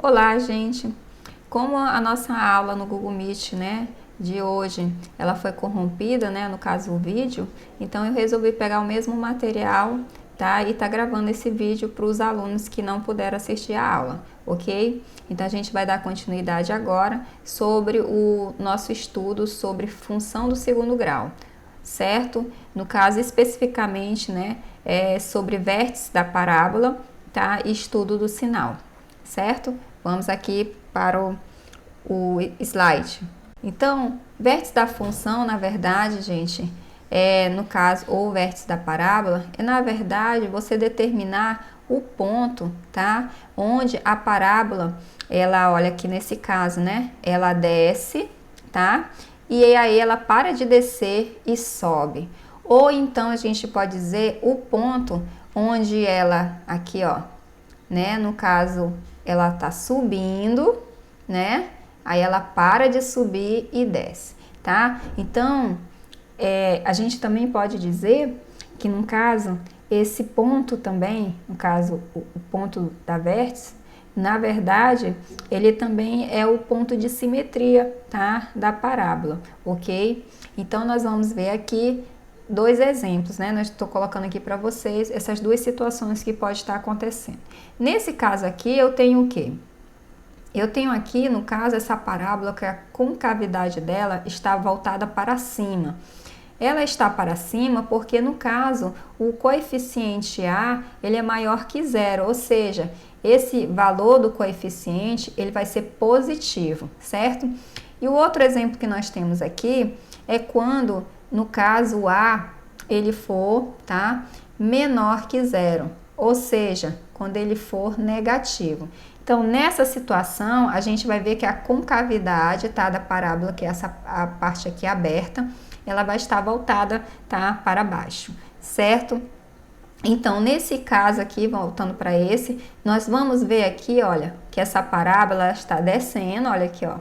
Olá, gente! Como a nossa aula no Google Meet, de hoje, ela foi corrompida, no caso o vídeo, então eu resolvi pegar o mesmo material, tá? E tá gravando esse vídeo para os alunos que não puderam assistir a aula, ok? Então a gente vai dar continuidade agora sobre o nosso estudo sobre função do segundo grau, certo? No caso especificamente, sobre vértices da parábola, tá? E estudo do sinal, certo? Vamos aqui para o slide. Então, vértice da função, na verdade, gente, no caso, ou vértice da parábola, na verdade, você determinar o ponto, tá? Onde a parábola, ela, olha aqui nesse caso, ela desce, tá? E aí ela para de descer e sobe. Ou então a gente pode dizer o ponto onde ela, aqui ó, no caso, ela tá subindo, aí ela para de subir e desce, tá? Então, a gente também pode dizer que, no caso, esse ponto também, no caso, o ponto da vértice, na verdade, ele também é o ponto de simetria, tá? Da parábola, ok? Então, nós vamos ver aqui dois exemplos, Nós estou colocando aqui para vocês essas duas situações que pode estar acontecendo. Nesse caso aqui, eu tenho o quê? Eu tenho aqui, no caso, essa parábola que a concavidade dela está voltada para cima. Ela está para cima porque, no caso, o coeficiente A, ele é maior que zero, ou seja, esse valor do coeficiente, ele vai ser positivo, certo? E o outro exemplo que nós temos aqui é quando, no caso, A, ele for, tá, menor que zero, ou seja, quando ele for negativo. Então, nessa situação, a gente vai ver que a concavidade, tá, da parábola, que é a parte aqui aberta, ela vai estar voltada, tá, para baixo, certo? Então, nesse caso aqui, voltando para esse, nós vamos ver aqui, olha, que essa parábola está descendo, olha aqui, ó,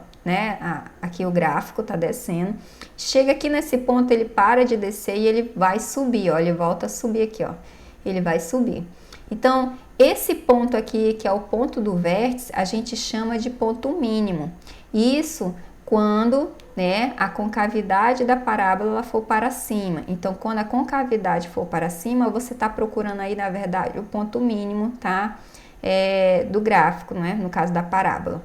aqui o gráfico está descendo. Chega aqui nesse ponto, ele para de descer e ele vai subir, ó, ele volta a subir aqui, ó, ele vai subir. Então, esse ponto aqui, que é o ponto do vértice, a gente chama de ponto mínimo. Isso quando, a concavidade da parábola ela for para cima. Então, quando a concavidade for para cima, você está procurando aí, na verdade, o ponto mínimo, tá? Do gráfico, no caso da parábola.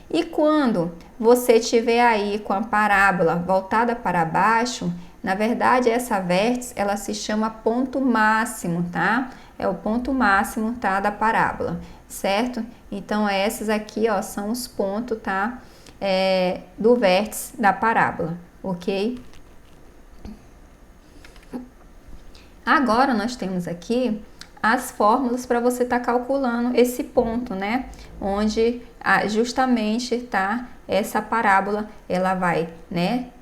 E quando você tiver aí com a parábola voltada para baixo, na verdade, essa vértice, ela se chama ponto máximo, tá? É o ponto máximo, tá, da parábola, certo? Então, esses aqui, ó, são os pontos, tá? Do vértice da parábola, ok? Agora, nós temos aqui as fórmulas para você estar calculando esse ponto, onde justamente tá essa parábola, ela vai,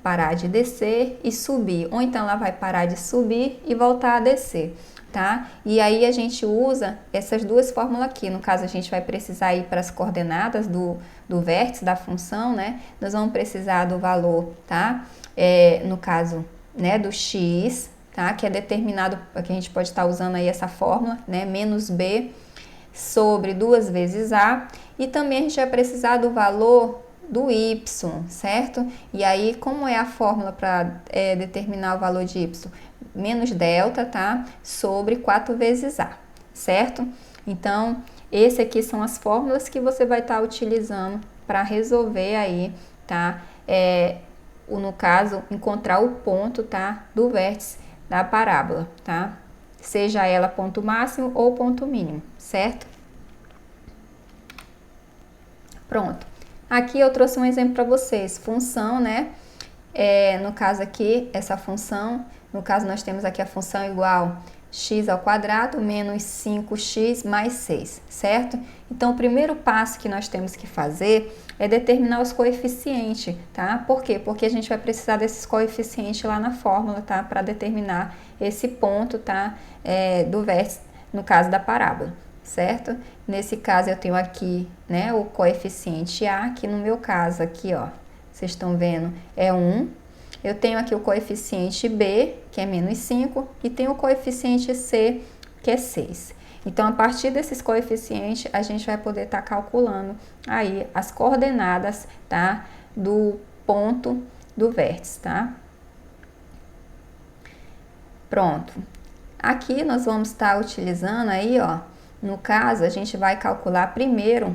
parar de descer e subir, ou então ela vai parar de subir e voltar a descer, tá? E aí a gente usa essas duas fórmulas aqui. No caso, a gente vai precisar ir para as coordenadas do vértice da função, Nós vamos precisar do valor, tá? No caso, do x, tá? Que é determinado, que a gente pode estar usando aí essa fórmula, menos b sobre 2 vezes a. E também a gente vai precisar do valor do y, certo? E aí, como é a fórmula para determinar o valor de y? Menos delta, tá? Sobre 4 vezes a, certo? Então, esse aqui são as fórmulas que você vai estar utilizando para resolver aí, tá? No caso, encontrar o ponto, tá? Do vértice da parábola, tá? Seja ela ponto máximo ou ponto mínimo, certo? Pronto. Aqui eu trouxe um exemplo para vocês. Função, no caso aqui, essa função, no caso nós temos aqui a função igual x ao quadrado menos 5x mais 6, certo? Então, o primeiro passo que nós temos que fazer é determinar os coeficientes, tá? Por quê? Porque a gente vai precisar desses coeficientes lá na fórmula, tá? Para determinar esse ponto, tá? Do vértice, no caso da parábola, certo? Nesse caso, eu tenho aqui, o coeficiente A, que no meu caso aqui, ó, vocês estão vendo, é 1. Eu tenho aqui o coeficiente B, que é menos 5, e tenho o coeficiente C, que é 6. Então, a partir desses coeficientes, a gente vai poder estar calculando aí as coordenadas, tá? Do ponto do vértice, tá? Pronto. Aqui nós vamos estar utilizando aí, ó, no caso, a gente vai calcular primeiro,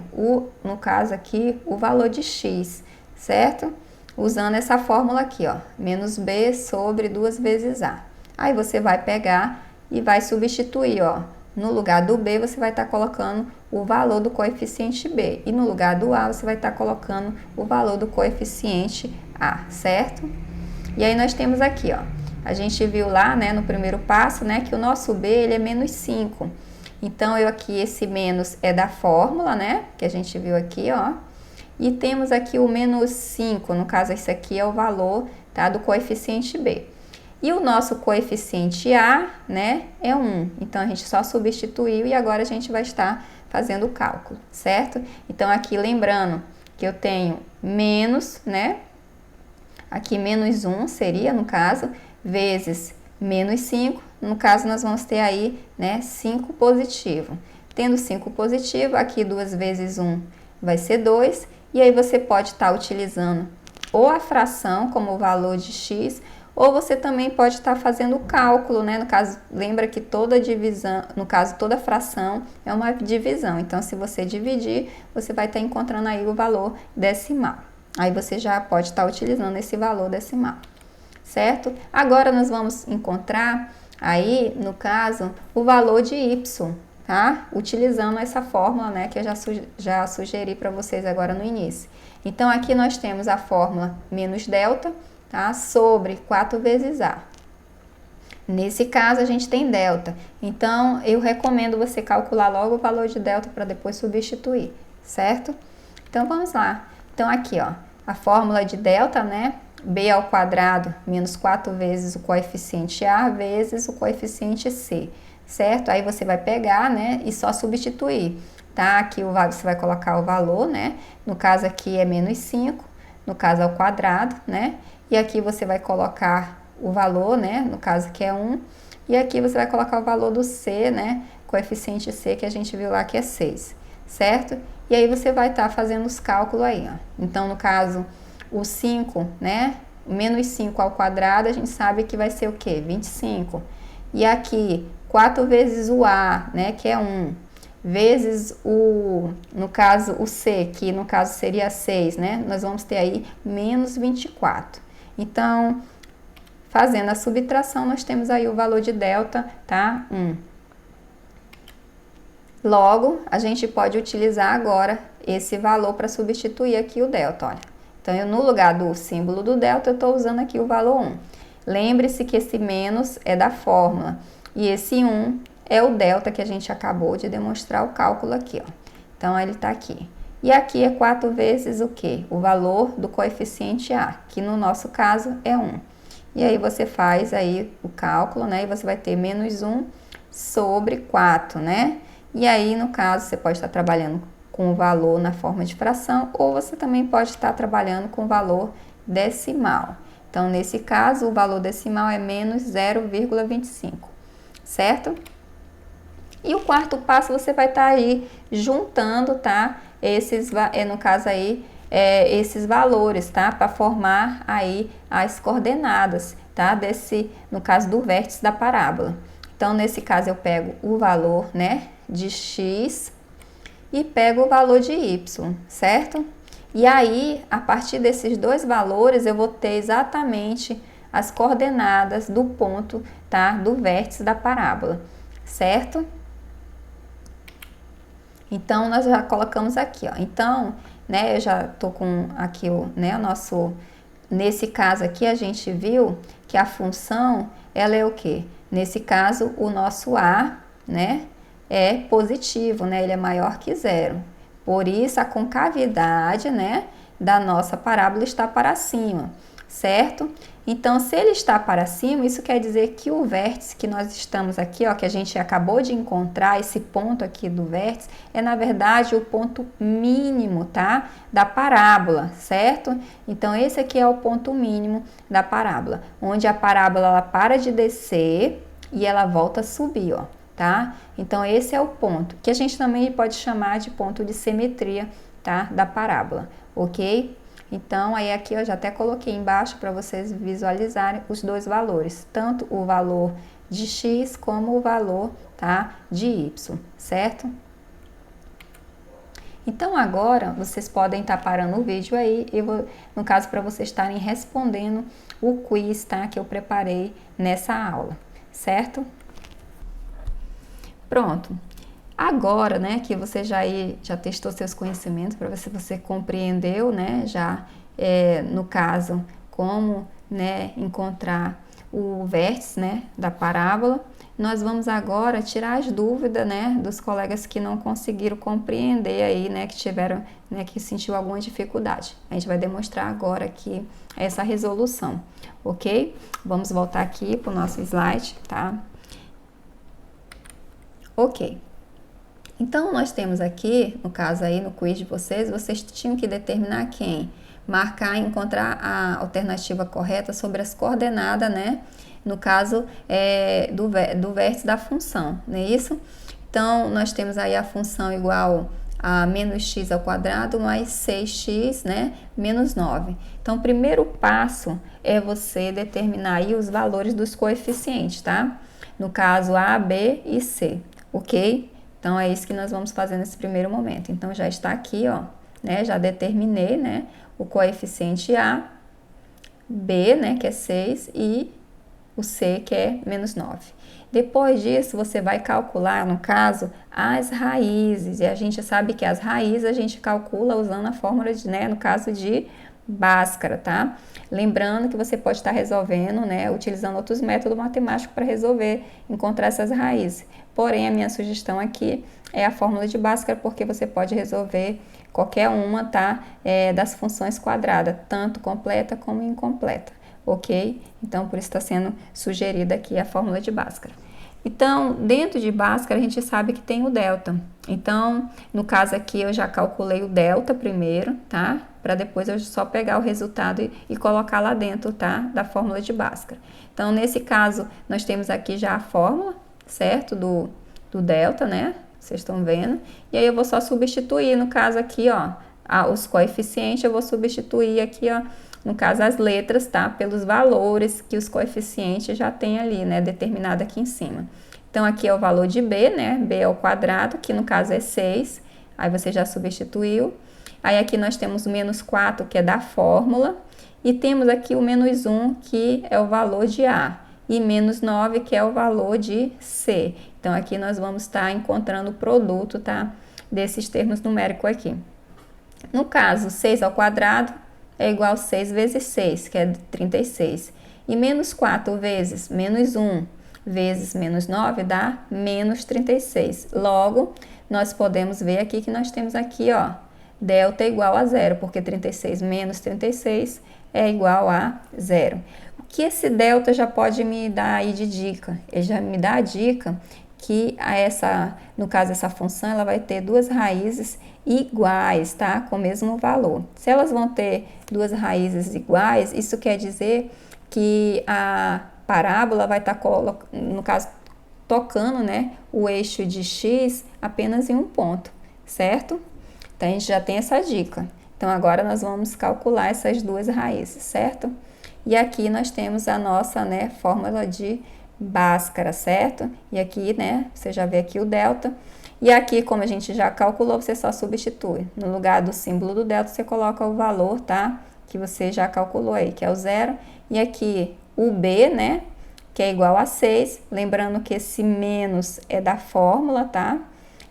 no caso aqui, o valor de x, certo? Usando essa fórmula aqui, ó, menos b sobre 2 vezes a. Aí você vai pegar e vai substituir, ó. No lugar do b, você vai estar colocando o valor do coeficiente b. E no lugar do a, você vai estar colocando o valor do coeficiente a, certo? E aí nós temos aqui, ó. A gente viu lá, né, no primeiro passo, né, que o nosso b, ele é menos 5. Então, esse menos é da fórmula, né, que a gente viu aqui, ó. E temos aqui o menos 5, no caso, esse aqui é o valor, tá, do coeficiente b. E o nosso coeficiente a, né, é 1. Então, a gente só substituiu e agora a gente vai estar fazendo o cálculo, certo? Então, aqui lembrando que eu tenho menos, né, aqui menos 1 seria, no caso, vezes menos 5. No caso, nós vamos ter aí, né, 5 positivo. Tendo 5 positivo, aqui 2 vezes 1 vai ser 2. E aí você pode estar utilizando ou a fração como valor de x, ou você também pode estar fazendo o cálculo, né? No caso, lembra que toda divisão, no caso, toda fração é uma divisão. Então, se você dividir, você vai estar encontrando aí o valor decimal. Aí você já pode estar utilizando esse valor decimal, certo? Agora, nós vamos encontrar aí, no caso, o valor de y, tá? Utilizando essa fórmula, né, que eu já sugeri para vocês agora no início. Então, aqui nós temos a fórmula menos delta, tá? Sobre 4 vezes a. Nesse caso, a gente tem delta. Então, eu recomendo você calcular logo o valor de delta para depois substituir, certo? Então, vamos lá. Então, aqui, ó, a fórmula de delta, né? B ao quadrado menos 4 vezes o coeficiente a vezes o coeficiente c, certo? Aí você vai pegar, né, e só substituir, tá? Aqui você vai colocar o valor, né? No caso aqui é menos 5, no caso ao quadrado, né? E aqui você vai colocar o valor, né? No caso que é 1. E aqui você vai colocar o valor do c, né? Coeficiente c que a gente viu lá que é 6, certo? E aí você vai estar fazendo os cálculos aí, ó. Então, no caso, o 5, né? Menos 5 ao quadrado, a gente sabe que vai ser o quê? 25. E aqui, 4 vezes o a, né? Que é 1. Vezes no caso, o c, que no caso seria 6, né? Nós vamos ter aí menos 24. Então, fazendo a subtração, nós temos aí o valor de delta, tá? 1. Logo, a gente pode utilizar agora esse valor para substituir aqui o delta, olha. Então, no lugar do símbolo do delta, eu estou usando aqui o valor 1. Lembre-se que esse menos é da fórmula e esse 1 é o delta que a gente acabou de demonstrar o cálculo aqui, ó. Então, ele está aqui. E aqui é 4 vezes o quê? O valor do coeficiente a, que no nosso caso é 1. E aí, você faz aí o cálculo, né? E você vai ter menos 1 sobre 4, né? E aí, no caso, você pode estar trabalhando com o valor na forma de fração, ou você também pode estar trabalhando com o valor decimal. Então, nesse caso, o valor decimal é menos 0,25, certo? E o quarto passo, você vai estar aí juntando, tá? No caso aí, esses valores, tá? Para formar aí as coordenadas, tá? No caso do vértice da parábola. Então, nesse caso, eu pego o valor, né, de x e pego o valor de y, certo? E aí, a partir desses dois valores, eu vou ter exatamente as coordenadas do ponto, tá? Do vértice da parábola, certo? Então, nós já colocamos aqui, ó. Então, né, eu já tô com aqui né, o nosso... Nesse caso aqui, a gente viu que a função, ela é o quê? Nesse caso, o nosso a, né, é positivo, né? Ele é maior que 0. Por isso, a concavidade, né, da nossa parábola está para cima, certo? Então, se ele está para cima, isso quer dizer que o vértice que nós estamos aqui, ó, que a gente acabou de encontrar, esse ponto aqui do vértice, é na verdade o ponto mínimo, tá? Da parábola, certo? Então, esse aqui é o ponto mínimo da parábola, onde a parábola ela para de descer e ela volta a subir, ó. tá? Então, esse é o ponto, que a gente também pode chamar de ponto de simetria, tá? Da parábola, ok? Então, aí aqui eu já até coloquei embaixo para vocês visualizarem os dois valores, tanto o valor de x como o valor, tá? De y, certo? Então, agora, vocês podem estar parando o vídeo aí, no caso, para vocês estarem respondendo o quiz, tá? Que eu preparei nessa aula, certo? Pronto. Agora, né, que você já testou seus conhecimentos para ver se você compreendeu, né, já no caso, como, né, encontrar o vértice, né, da parábola. Nós vamos agora tirar as dúvidas, né, dos colegas que não conseguiram compreender aí, né, que tiveram, né, que sentiu alguma dificuldade. A gente vai demonstrar agora aqui essa resolução, ok? Vamos voltar aqui para o nosso slide, tá? Ok. Então, nós temos aqui, no caso aí, no quiz de vocês tinham que determinar quem? Marcar e encontrar a alternativa correta sobre as coordenadas, né? No caso, do vértice da função, não é isso? Então, nós temos aí a função igual a menos x ao quadrado mais 6x, né? Menos 9. Então, o primeiro passo é você determinar aí os valores dos coeficientes, tá? No caso, A, B e C, ok? Então, é isso que nós vamos fazer nesse primeiro momento. Então, já está aqui, ó, né? Já determinei, né? O coeficiente A, B, né? Que é 6 e o C, que é menos 9. Depois disso, você vai calcular, no caso, as raízes. E a gente sabe que as raízes a gente calcula usando a fórmula de, né? No caso de Bhaskara, tá? Lembrando que você pode estar resolvendo, né? Utilizando outros métodos matemáticos para resolver, encontrar essas raízes. Porém, a minha sugestão aqui é a fórmula de Bhaskara, porque você pode resolver qualquer uma, tá? Das funções quadradas, tanto completa como incompleta, ok? Então, por isso está sendo sugerida aqui a fórmula de Bhaskara. Então, dentro de Bhaskara, a gente sabe que tem o delta. Então, no caso aqui, eu já calculei o delta primeiro, tá? Para depois eu só pegar o resultado e colocar lá dentro, tá? Da fórmula de Bhaskara. Então, nesse caso, nós temos aqui já a fórmula, certo? Do delta, né? Vocês estão vendo. E aí, eu vou só substituir, no caso aqui, ó, os coeficientes, eu vou substituir aqui, ó, no caso, as letras, tá? Pelos valores que os coeficientes já tem ali, né? Determinado aqui em cima. Então, aqui é o valor de B, né? B ao quadrado, que no caso é 6. Aí, você já substituiu. Aí, aqui nós temos o menos 4, que é da fórmula. E temos aqui o menos 1, que é o valor de A. E menos 9, que é o valor de C. Então, aqui nós vamos estar encontrando o produto, tá? Desses termos numéricos aqui. No caso, 6 ao quadrado é igual a 6 vezes 6, que é 36. E menos 4 vezes menos 1 vezes menos 9 dá menos 36. Logo, nós podemos ver aqui que nós temos aqui, ó, delta é igual a zero, porque 36 menos 36 é igual a zero. O que esse delta já pode me dar aí de dica? Ele já me dá a dica que no caso, essa função, ela vai ter duas raízes iguais, tá? Com o mesmo valor. Se elas vão ter duas raízes iguais, isso quer dizer que a parábola vai estar, no caso, tocando, né, o eixo de x apenas em um ponto, certo? Então, a gente já tem essa dica. Então, agora nós vamos calcular essas duas raízes, certo? E aqui nós temos a nossa, né, fórmula de Bhaskara, certo? E aqui, né, você já vê aqui o delta. E aqui, como a gente já calculou, você só substitui. No lugar do símbolo do delta, você coloca o valor, tá? Que você já calculou aí, que é o zero. E aqui, o B, né, que é igual a 6. Lembrando que esse menos é da fórmula, tá?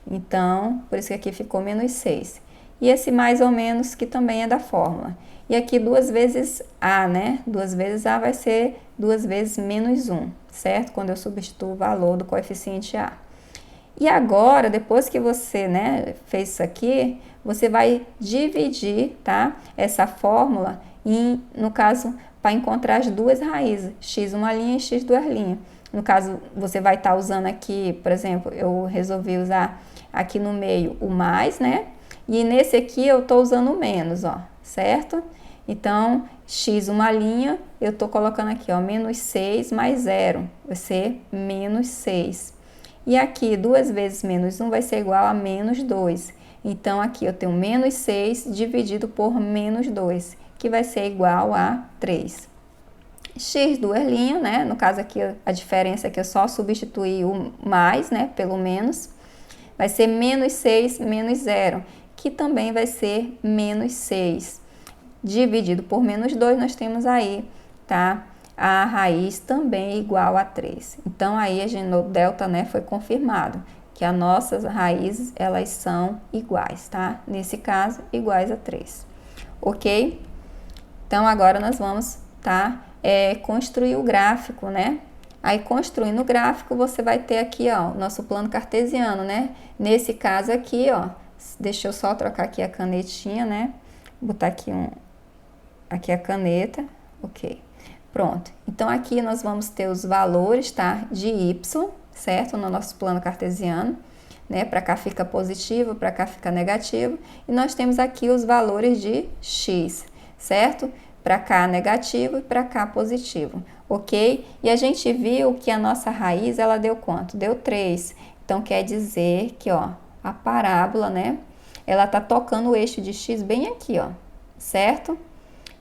Então, por isso que aqui ficou menos 6. E esse mais ou menos, que também é da fórmula. E aqui 2 vezes A, né? 2 vezes A vai ser 2 vezes menos 1, certo? Quando eu substituo o valor do coeficiente A. E agora, depois que você, né, fez isso aqui, você vai dividir, tá? Essa fórmula no caso, para encontrar as duas raízes, x uma linha e x duas linhas. No caso, você vai estar usando aqui, por exemplo, eu resolvi usar aqui no meio o mais, né? E nesse aqui eu estou usando o menos, ó, certo? Então, x uma linha, eu estou colocando aqui, ó, menos 6 mais 0, vai ser menos 6. E aqui, 2 vezes menos 1 vai ser igual a menos 2. Então, aqui eu tenho menos 6 dividido por menos 2, que vai ser igual a 3. X duas linhas, né? No caso aqui, a diferença é que eu só substituí o mais, né, pelo menos. Vai ser menos 6 menos 0, que também vai ser menos 6. Dividido por menos 2, nós temos aí, tá? A raiz também é igual a 3. Então, aí a gente, no delta, né, foi confirmado que as nossas raízes, elas são iguais, tá? Nesse caso, iguais a 3. Ok? Então, agora nós vamos, tá? Construir o gráfico, né? Aí, construindo o gráfico, você vai ter aqui, ó, o nosso plano cartesiano, né? Nesse caso aqui, ó, deixa eu só trocar aqui a canetinha, né? Botar aqui aqui a caneta, ok. Pronto. Então, aqui nós vamos ter os valores, tá? De y, certo? No nosso plano cartesiano, né? Para cá fica positivo, para cá fica negativo. E nós temos aqui os valores de x, certo? Para cá negativo e para cá positivo, ok? E a gente viu que a nossa raiz, ela deu quanto? Deu 3. Então, quer dizer que, ó, a parábola, né? Ela tá tocando o eixo de x bem aqui, ó, certo?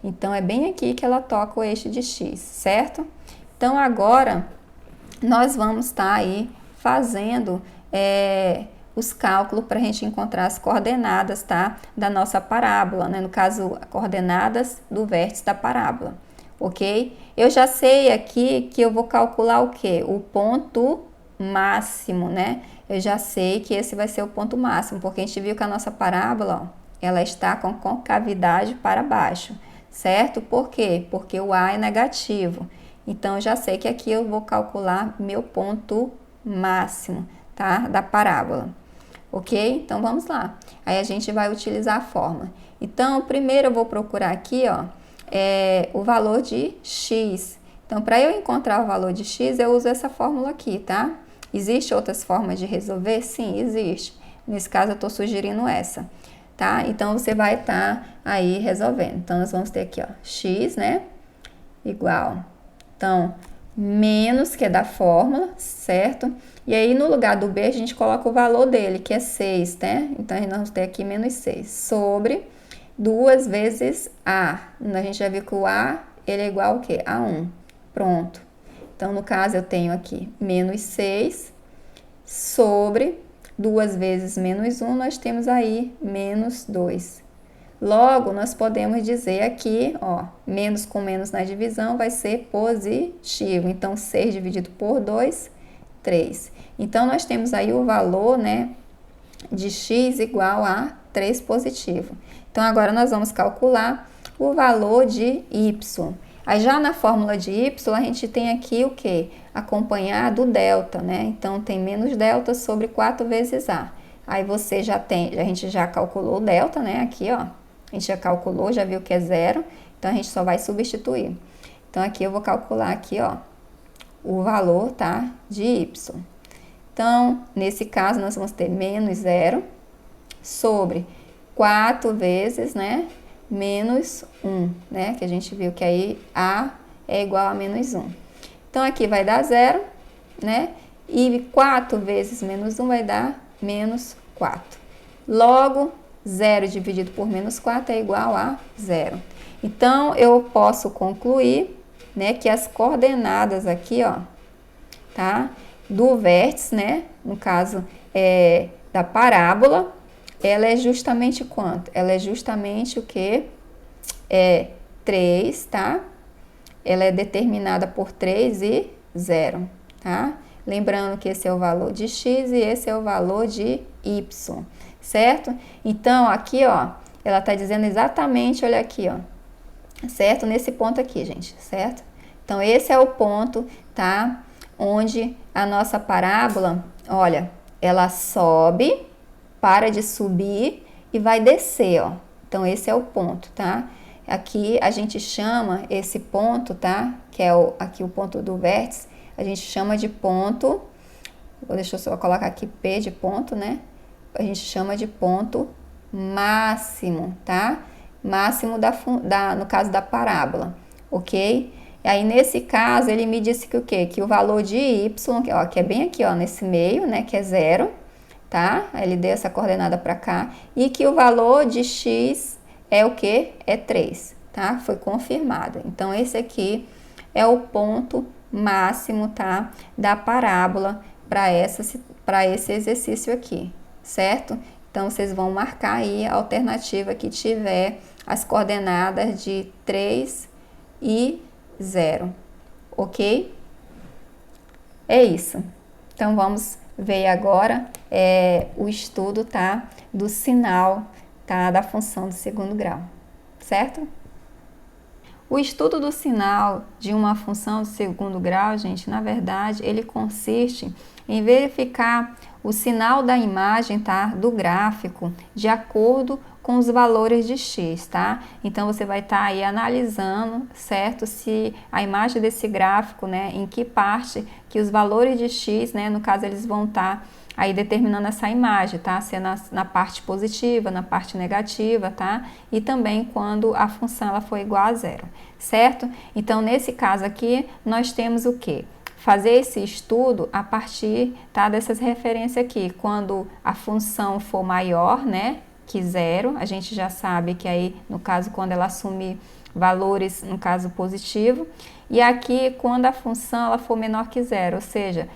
Então, é bem aqui que ela toca o eixo de x, certo? Então, agora, nós vamos estar aí fazendo os cálculos para a gente encontrar as coordenadas, tá? Da nossa parábola, né? No caso, coordenadas do vértice da parábola, ok? Eu já sei aqui que eu vou calcular o quê? O ponto máximo, né? Eu já sei que esse vai ser o ponto máximo, porque a gente viu que a nossa parábola, ó, ela está com concavidade para baixo, certo? Por quê? Porque o A é negativo. Então, eu já sei que aqui eu vou calcular meu ponto máximo, tá? Da parábola. Ok? Então, vamos lá. Aí, a gente vai utilizar a fórmula. Então, primeiro eu vou procurar aqui, ó, o valor de x. Então, para eu encontrar o valor de x, eu uso essa fórmula aqui, tá? Existem outras formas de resolver? Sim, existe. Nesse caso, eu estou sugerindo essa, tá? Então, você vai estar aí resolvendo. Então, nós vamos ter aqui, ó, x, né? Igual. Então, menos, que é da fórmula, certo? E aí, no lugar do B, a gente coloca o valor dele, que é 6, né? Então, nós vamos ter aqui menos 6, sobre 2 vezes A. A gente já viu que o A, ele é igual ao quê? A 1. Pronto. Então, no caso, eu tenho aqui menos 6 sobre 2 vezes menos 1, nós temos aí menos 2. Logo, nós podemos dizer aqui, ó, menos com menos na divisão vai ser positivo. Então, 6 dividido por 2, 3. Então, nós temos aí o valor, né, de x igual a 3 positivo. Então, agora nós vamos calcular o valor de y. Aí, já na fórmula de y, a gente tem aqui o quê? Acompanhado do delta, né? Então, tem menos delta sobre 4 vezes a. Aí, você já tem, a gente já calculou o delta, né? Aqui, ó. A gente já calculou, já viu que é 0. Então, a gente só vai substituir. Então, aqui eu vou calcular aqui, ó, o valor, tá? De y. Então, nesse caso, nós vamos ter menos 0 sobre 4 vezes, né? Menos 1, né? Que a gente viu que aí A é igual a menos 1. Então, aqui vai dar 0, né? E 4 vezes menos 1 vai dar menos 4. Logo, 0 dividido por menos 4 é igual a 0. Então, eu posso concluir, né, que as coordenadas aqui, ó, tá? Do vértice, né? No caso, da parábola, ela é justamente quanto? Ela é justamente o que? 3, tá? Ela é determinada por 3 e 0, tá? Lembrando que esse é o valor de x e esse é o valor de y, certo? Então, aqui, ó, ela tá dizendo exatamente, olha aqui, ó, certo? Nesse ponto aqui, gente, certo? Então, esse é o ponto, tá? Onde a nossa parábola, olha, ela sobe, para de subir e vai descer, ó. Então, esse é o ponto, tá? Aqui a gente chama esse ponto, tá? Que é aqui o ponto do vértice, a gente chama de ponto, deixa eu só colocar aqui P de ponto, né? A gente chama de ponto máximo, tá? Máximo no caso da parábola, ok? E aí, nesse caso, ele me disse que o quê? Que o valor de y, ó, que é bem aqui, ó, nesse meio, né, que é 0, tá? Aí ele deu essa coordenada para cá. E que o valor de x é o quê? É 3, tá? Foi confirmado. Então, esse aqui é o ponto máximo, tá? Da parábola para esse exercício aqui, certo? Então, vocês vão marcar aí a alternativa que tiver as coordenadas de 3 e 0, ok? É isso. Então, vamos ver agora o estudo, tá? Do sinal, tá? Da função do segundo grau, certo? O estudo do sinal de uma função do segundo grau, gente, na verdade, ele consiste em verificar o sinal da imagem, tá? Do gráfico, de acordo com os valores de x, tá? Então, você vai estar aí analisando, certo? Se a imagem desse gráfico, né, em que parte que os valores de x, né, no caso, eles vão estar aí determinando essa imagem, tá? Se é na parte positiva, na parte negativa, tá? E também quando a função ela for igual a 0, certo? Então, nesse caso aqui, nós temos o quê? Fazer esse estudo a partir, tá, dessas referências aqui. Quando a função for maior, né, que 0, a gente já sabe que aí, no caso, quando ela assumir valores, no caso positivo, e aqui quando a função ela for menor que 0, ou seja,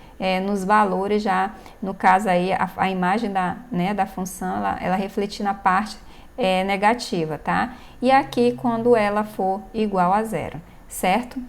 nos valores já, no caso aí, a imagem da função, ela refletir na parte negativa, tá? E aqui quando ela for igual a 0, certo?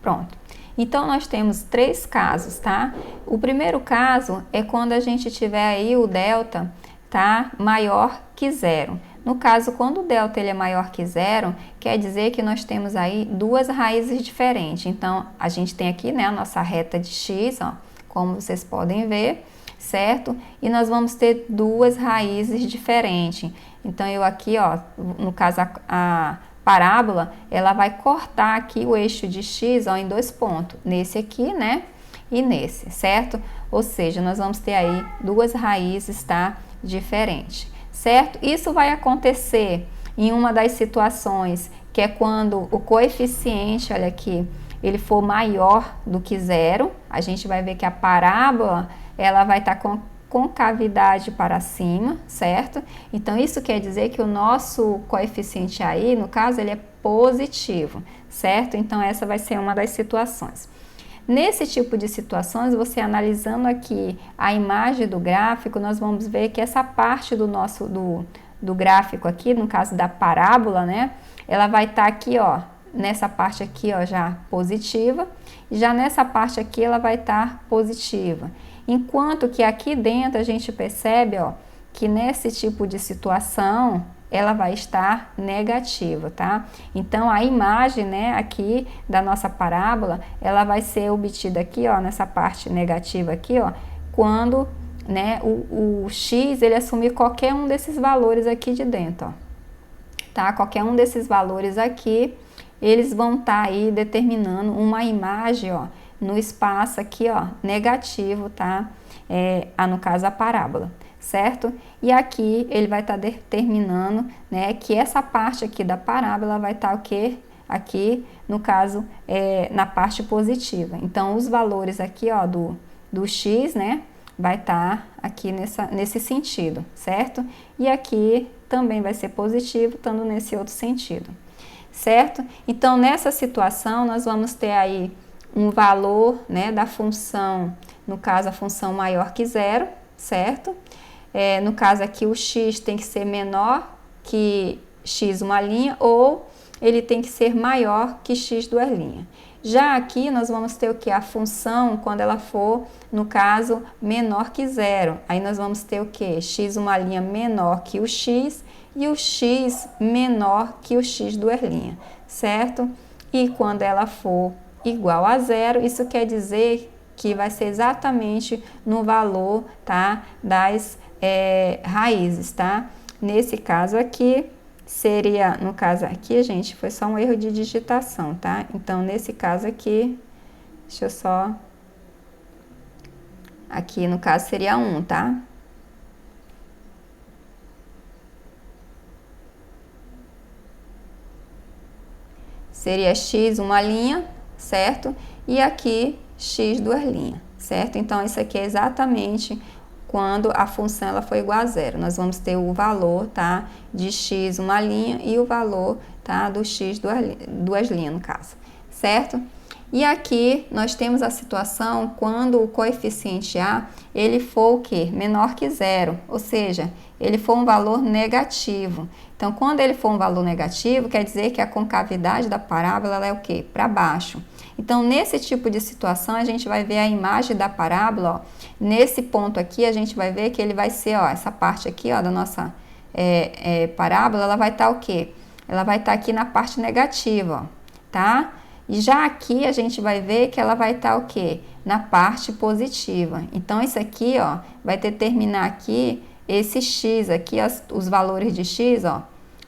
Pronto. Então, nós temos 3 casos, tá? O primeiro caso é quando a gente tiver aí o delta, tá? Maior que 0. No caso, quando o delta ele é maior que 0, quer dizer que nós temos aí duas raízes diferentes. Então, a gente tem aqui, né, a nossa reta de x, ó, como vocês podem ver, certo? E nós vamos ter duas raízes diferentes. Então, eu aqui, ó, no caso, a parábola, ela vai cortar aqui o eixo de x, ó, em 2 pontos, nesse aqui, né, e nesse, certo? Ou seja, nós vamos ter aí duas raízes, tá, diferentes, certo? Isso vai acontecer em uma das situações, que é quando o coeficiente, olha aqui, ele for maior do que 0, a gente vai ver que a parábola, ela vai estar com concavidade para cima, certo? Então, isso quer dizer que o nosso coeficiente aí, no caso, ele é positivo, certo? Então, essa vai ser uma das situações. Nesse tipo de situações, você analisando aqui a imagem do gráfico, nós vamos ver que essa parte do gráfico aqui, no caso da parábola, né? Ela vai estar aqui, ó, nessa parte aqui, ó, já positiva, e já nessa parte aqui ela vai estar positiva. Enquanto que aqui dentro a gente percebe, ó, que nesse tipo de situação ela vai estar negativa, tá? Então a imagem, né, aqui da nossa parábola, ela vai ser obtida aqui, ó, nessa parte negativa aqui, ó, quando, né, o x ele assumir qualquer um desses valores aqui de dentro, ó, tá? Qualquer um desses valores aqui, eles vão estar aí determinando uma imagem, ó, no espaço aqui, ó, negativo, tá? No caso, a parábola, certo? E aqui ele vai estar determinando, né, que essa parte aqui da parábola vai estar o quê? Aqui, no caso, na parte positiva. Então, os valores aqui, ó, do x, né, vai estar aqui nesse sentido, certo? E aqui também vai ser positivo, estando nesse outro sentido, certo? Então, nessa situação, nós vamos ter aí um valor, né, da função, no caso a função maior que 0, certo? No caso aqui o x tem que ser menor que x uma linha ou ele tem que ser maior que x duas linhas. Já aqui nós vamos ter o que? A função quando ela for, no caso, menor que 0. Aí nós vamos ter o que? X uma linha menor que o x e o x menor que o x duas linhas, certo? E quando ela for igual a 0, isso quer dizer que vai ser exatamente no valor, tá, das raízes, tá? Nesse caso aqui, seria, no caso aqui, gente, foi só um erro de digitação, tá? Então, nesse caso aqui, deixa eu só... Aqui, no caso, seria 1, tá? seria x uma linha, certo? E aqui x duas linhas, certo? Então, isso aqui é exatamente quando a função ela for igual a zero. Nós vamos ter o valor, tá, de x uma linha e o valor, tá, do x duas linhas no caso, certo? E aqui nós temos a situação quando o coeficiente A ele for o quê? Menor que zero, ou seja, ele for um valor negativo. Então, quando ele for um valor negativo, quer dizer que a concavidade da parábola ela é o quê? Para baixo. Então, nesse tipo de situação, a gente vai ver a imagem da parábola, ó. Nesse ponto aqui, a gente vai ver que ele vai ser, ó, essa parte aqui, ó, da nossa parábola, ela vai estar o quê? Ela vai estar aqui na parte negativa, ó, tá? E já aqui a gente vai ver que ela vai estar o quê? Na parte positiva. Então, isso aqui, ó, vai determinar aqui esse x aqui, os valores de x, ó,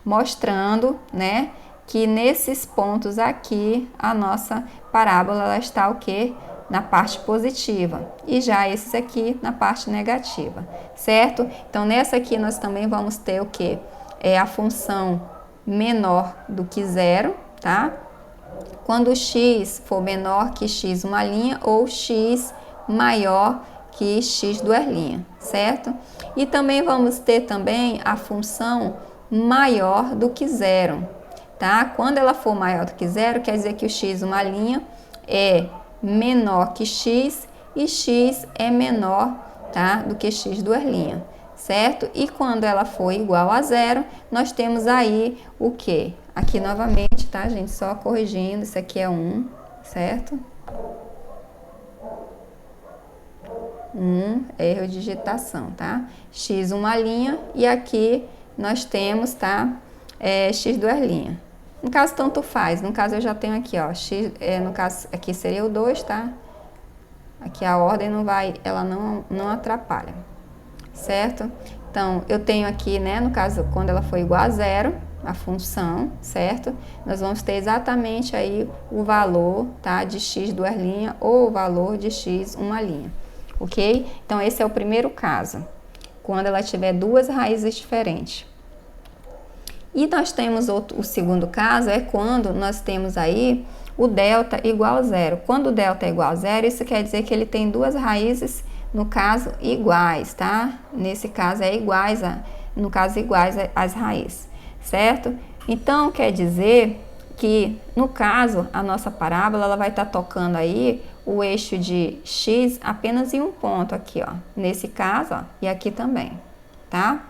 mostrando, né, que nesses pontos aqui a nossa parábola ela está o quê? Na parte positiva. E já esses aqui na parte negativa, certo? Então, nessa aqui nós também vamos ter o quê? A função menor do que zero, tá? Quando x for menor que x uma linha ou x maior que x duas linhas, certo? E também vamos ter também a função maior do que zero, tá? Quando ela for maior do que zero, quer dizer que o x uma linha é menor que x e x é menor, tá, do que x duas linhas, certo? E quando ela for igual a zero, nós temos aí o quê? Aqui novamente, tá, gente? Só corrigindo, isso aqui é 1, certo? Erro de digitação, tá? X uma linha e aqui nós temos, tá? X duas linhas. No caso, tanto faz. No caso, eu já tenho aqui, ó, x, no caso, aqui seria o 2, tá? Aqui a ordem não vai, ela não atrapalha, certo? Então, eu tenho aqui, né, no caso, quando ela for igual a zero, a função, certo? Nós vamos ter exatamente aí o valor, tá, de x duas linhas ou o valor de x uma linha, ok? Então, esse é o primeiro caso, quando ela tiver duas raízes diferentes. E nós temos o segundo caso, é quando nós temos aí o delta igual a zero. Quando o delta é igual a zero, isso quer dizer que ele tem duas raízes, no caso, iguais, tá? Nesse caso, iguais às raízes, certo? Então, quer dizer que, no caso, a nossa parábola, ela vai estar tocando aí o eixo de x apenas em um ponto aqui, ó. Nesse caso, ó, e aqui também, tá?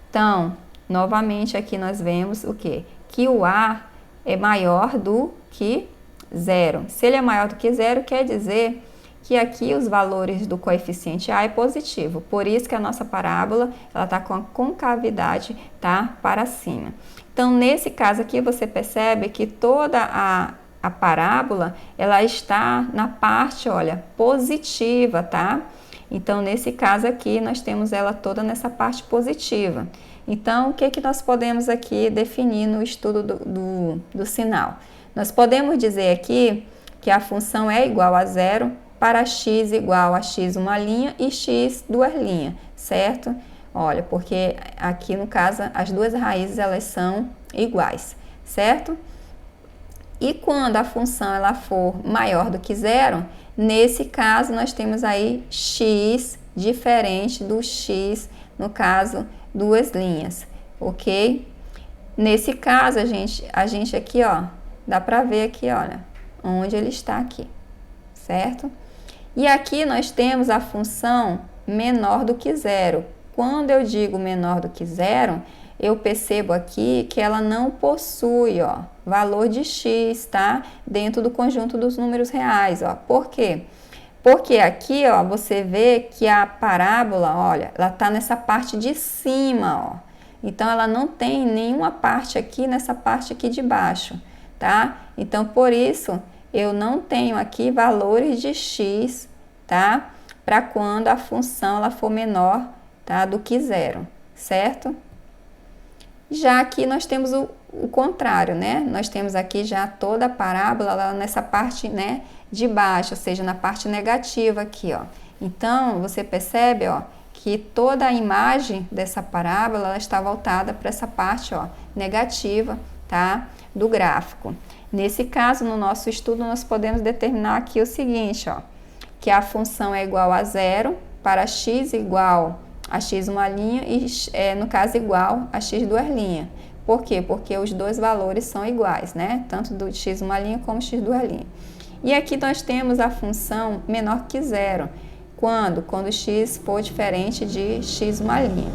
Então, novamente aqui nós vemos o quê? Que o A é maior do que zero. Se ele é maior do que zero, quer dizer que aqui os valores do coeficiente A é positivo. Por isso que a nossa parábola, ela está com a concavidade, tá, para cima. Então, nesse caso aqui, você percebe que toda a parábola, ela está na parte, olha, positiva, tá? Então, nesse caso aqui, nós temos ela toda nessa parte positiva. Então, o que nós podemos aqui definir no estudo do sinal? Nós podemos dizer aqui que a função é igual a zero para x igual a x uma linha e x duas linhas, certo? Olha, porque aqui no caso as duas raízes elas são iguais, certo? E quando a função ela for maior do que zero, nesse caso nós temos aí x diferente do x, no caso, duas linhas, ok? Nesse caso, a gente aqui, ó, dá pra ver aqui, olha, onde ele está aqui, certo? E aqui nós temos a função menor do que zero. Quando eu digo menor do que zero, eu percebo aqui que ela não possui, ó, valor de x, tá? Dentro do conjunto dos números reais, ó. Por quê? Porque aqui, ó, você vê que a parábola, olha, ela tá nessa parte de cima, ó. Então, ela não tem nenhuma parte aqui nessa parte aqui de baixo, tá? Então, por isso, eu não tenho aqui valores de x, tá? Para quando a função ela for menor, tá, do que zero, certo? Já aqui nós temos o contrário, né? Nós temos aqui já toda a parábola lá nessa parte, né, de baixo, ou seja, na parte negativa aqui, ó. Então, você percebe, ó, que toda a imagem dessa parábola ela está voltada para essa parte, ó, negativa, tá, do gráfico. Nesse caso, no nosso estudo, nós podemos determinar aqui o seguinte, ó, que a função é igual a zero para x igual a x uma linha e, no caso, igual a x duas linhas. Por quê? Porque os dois valores são iguais, né? Tanto do x uma linha como x duas linhas. E aqui nós temos a função menor que zero. Quando? Quando x for diferente de x uma linha,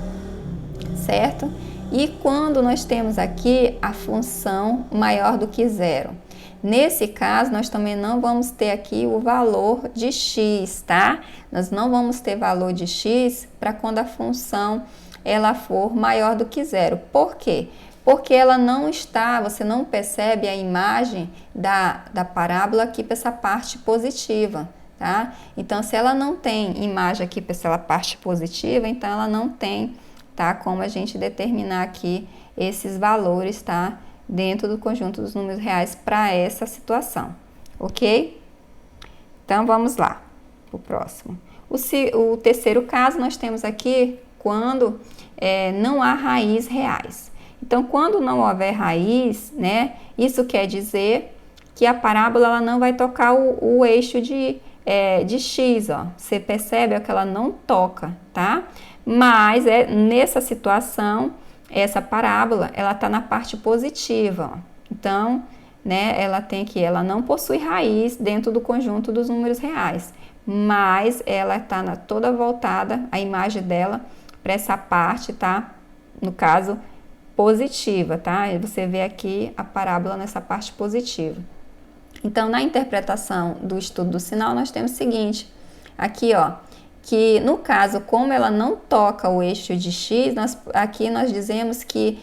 certo? E quando nós temos aqui a função maior do que zero? Nesse caso, nós também não vamos ter aqui o valor de x, tá? Nós não vamos ter valor de x para quando a função ela for maior do que zero. Por quê? Porque ela não está, você não percebe a imagem da parábola aqui para essa parte positiva, tá? Então, se ela não tem imagem aqui para essa parte positiva, então ela não tem, tá? Como a gente determinar aqui esses valores, tá? Dentro do conjunto dos números reais para essa situação, ok? Então, vamos lá, o próximo. O terceiro caso, nós temos aqui quando não há raiz reais. Então, quando não houver raiz, né, isso quer dizer que a parábola ela não vai tocar o eixo de x, ó. Você percebe que ela não toca, tá? Mas nessa situação, essa parábola, ela está na parte positiva, ó. Então, né, ela não possui raiz dentro do conjunto dos números reais, mas ela está toda voltada, a imagem dela, para essa parte, tá? No caso, positiva, tá? E você vê aqui a parábola nessa parte positiva. Então, na interpretação do estudo do sinal, nós temos o seguinte, aqui, ó, que no caso, como ela não toca o eixo de x, aqui nós dizemos que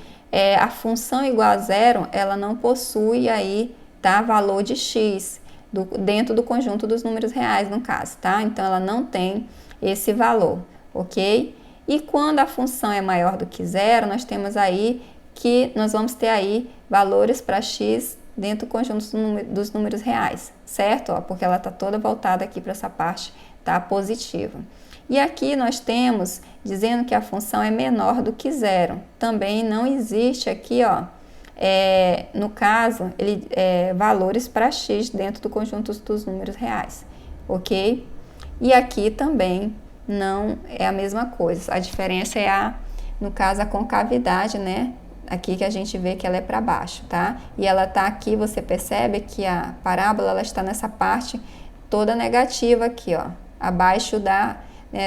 a função igual a zero, ela não possui aí, tá, valor de x dentro do conjunto dos números reais, no caso, tá? Então, ela não tem esse valor, ok? E quando a função é maior do que zero, nós temos aí que nós vamos ter aí valores para x dentro do conjunto dos números reais, certo? Ó, porque ela está toda voltada aqui para essa parte, tá, positiva. E aqui nós temos dizendo que a função é menor do que zero. Também não existe aqui, ó, no caso, valores para x dentro do conjunto dos números reais, ok? E aqui também não é a mesma coisa. A diferença no caso, a concavidade, né? Aqui que a gente vê que ela é para baixo, tá? E ela tá aqui, você percebe que a parábola, ela está nessa parte toda negativa aqui, ó. Abaixo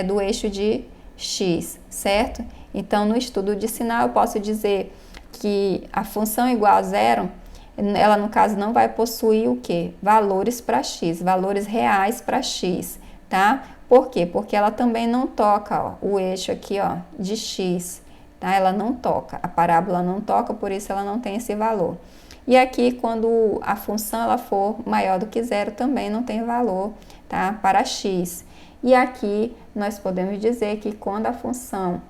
do eixo de x, certo? Então, no estudo de sinal, eu posso dizer que a função igual a zero, ela, no caso, não vai possuir o quê? Valores para x, valores reais para x, tá? Por quê? Porque ela também não toca, ó, o eixo aqui, ó, de x, tá? Ela não toca, a parábola não toca, por isso ela não tem esse valor. E aqui, quando a função ela for maior do que zero, também não tem valor, tá? Para x. E aqui, nós podemos dizer que quando a função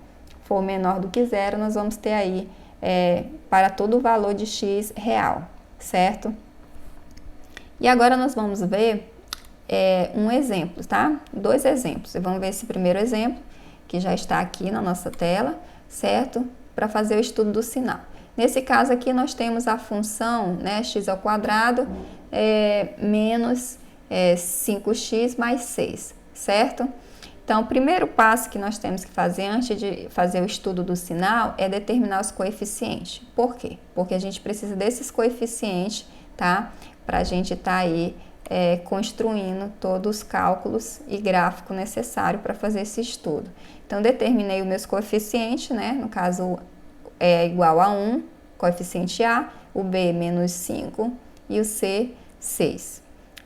for menor do que zero, nós vamos ter aí para todo o valor de x real, certo? E agora nós vamos ver um exemplo, tá? Dois exemplos. Vamos ver esse primeiro exemplo, que já está aqui na nossa tela, certo? Para fazer o estudo do sinal. Nesse caso aqui, nós temos a função, né, x ao quadrado menos 5x mais 6, certo? Então, o primeiro passo que nós temos que fazer antes de fazer o estudo do sinal é determinar os coeficientes. Por quê? Porque a gente precisa desses coeficientes, tá? Para a gente estar aí construindo todos os cálculos e gráfico necessário para fazer esse estudo. Então, determinei os meus coeficientes, né? No caso, é igual a 1, coeficiente A, o B menos 5 e o C, 6.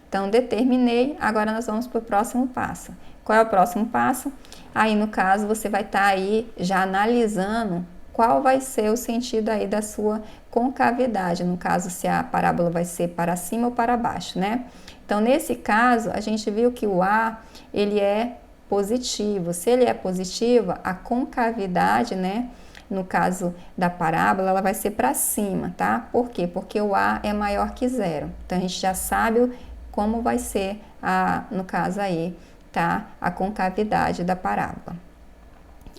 Então, determinei, agora nós vamos para o próximo passo. Qual é o próximo passo? Aí, no caso, você vai estar aí já analisando qual vai ser o sentido aí da sua concavidade, no caso, se a parábola vai ser para cima ou para baixo, né? Então, nesse caso, a gente viu que o A, ele é positivo. Se ele é positivo, a concavidade, né, no caso da parábola, ela vai ser para cima, tá? Por quê? Porque o A é maior que zero. Então, a gente já sabe como vai ser, no caso aí, tá? A concavidade da parábola.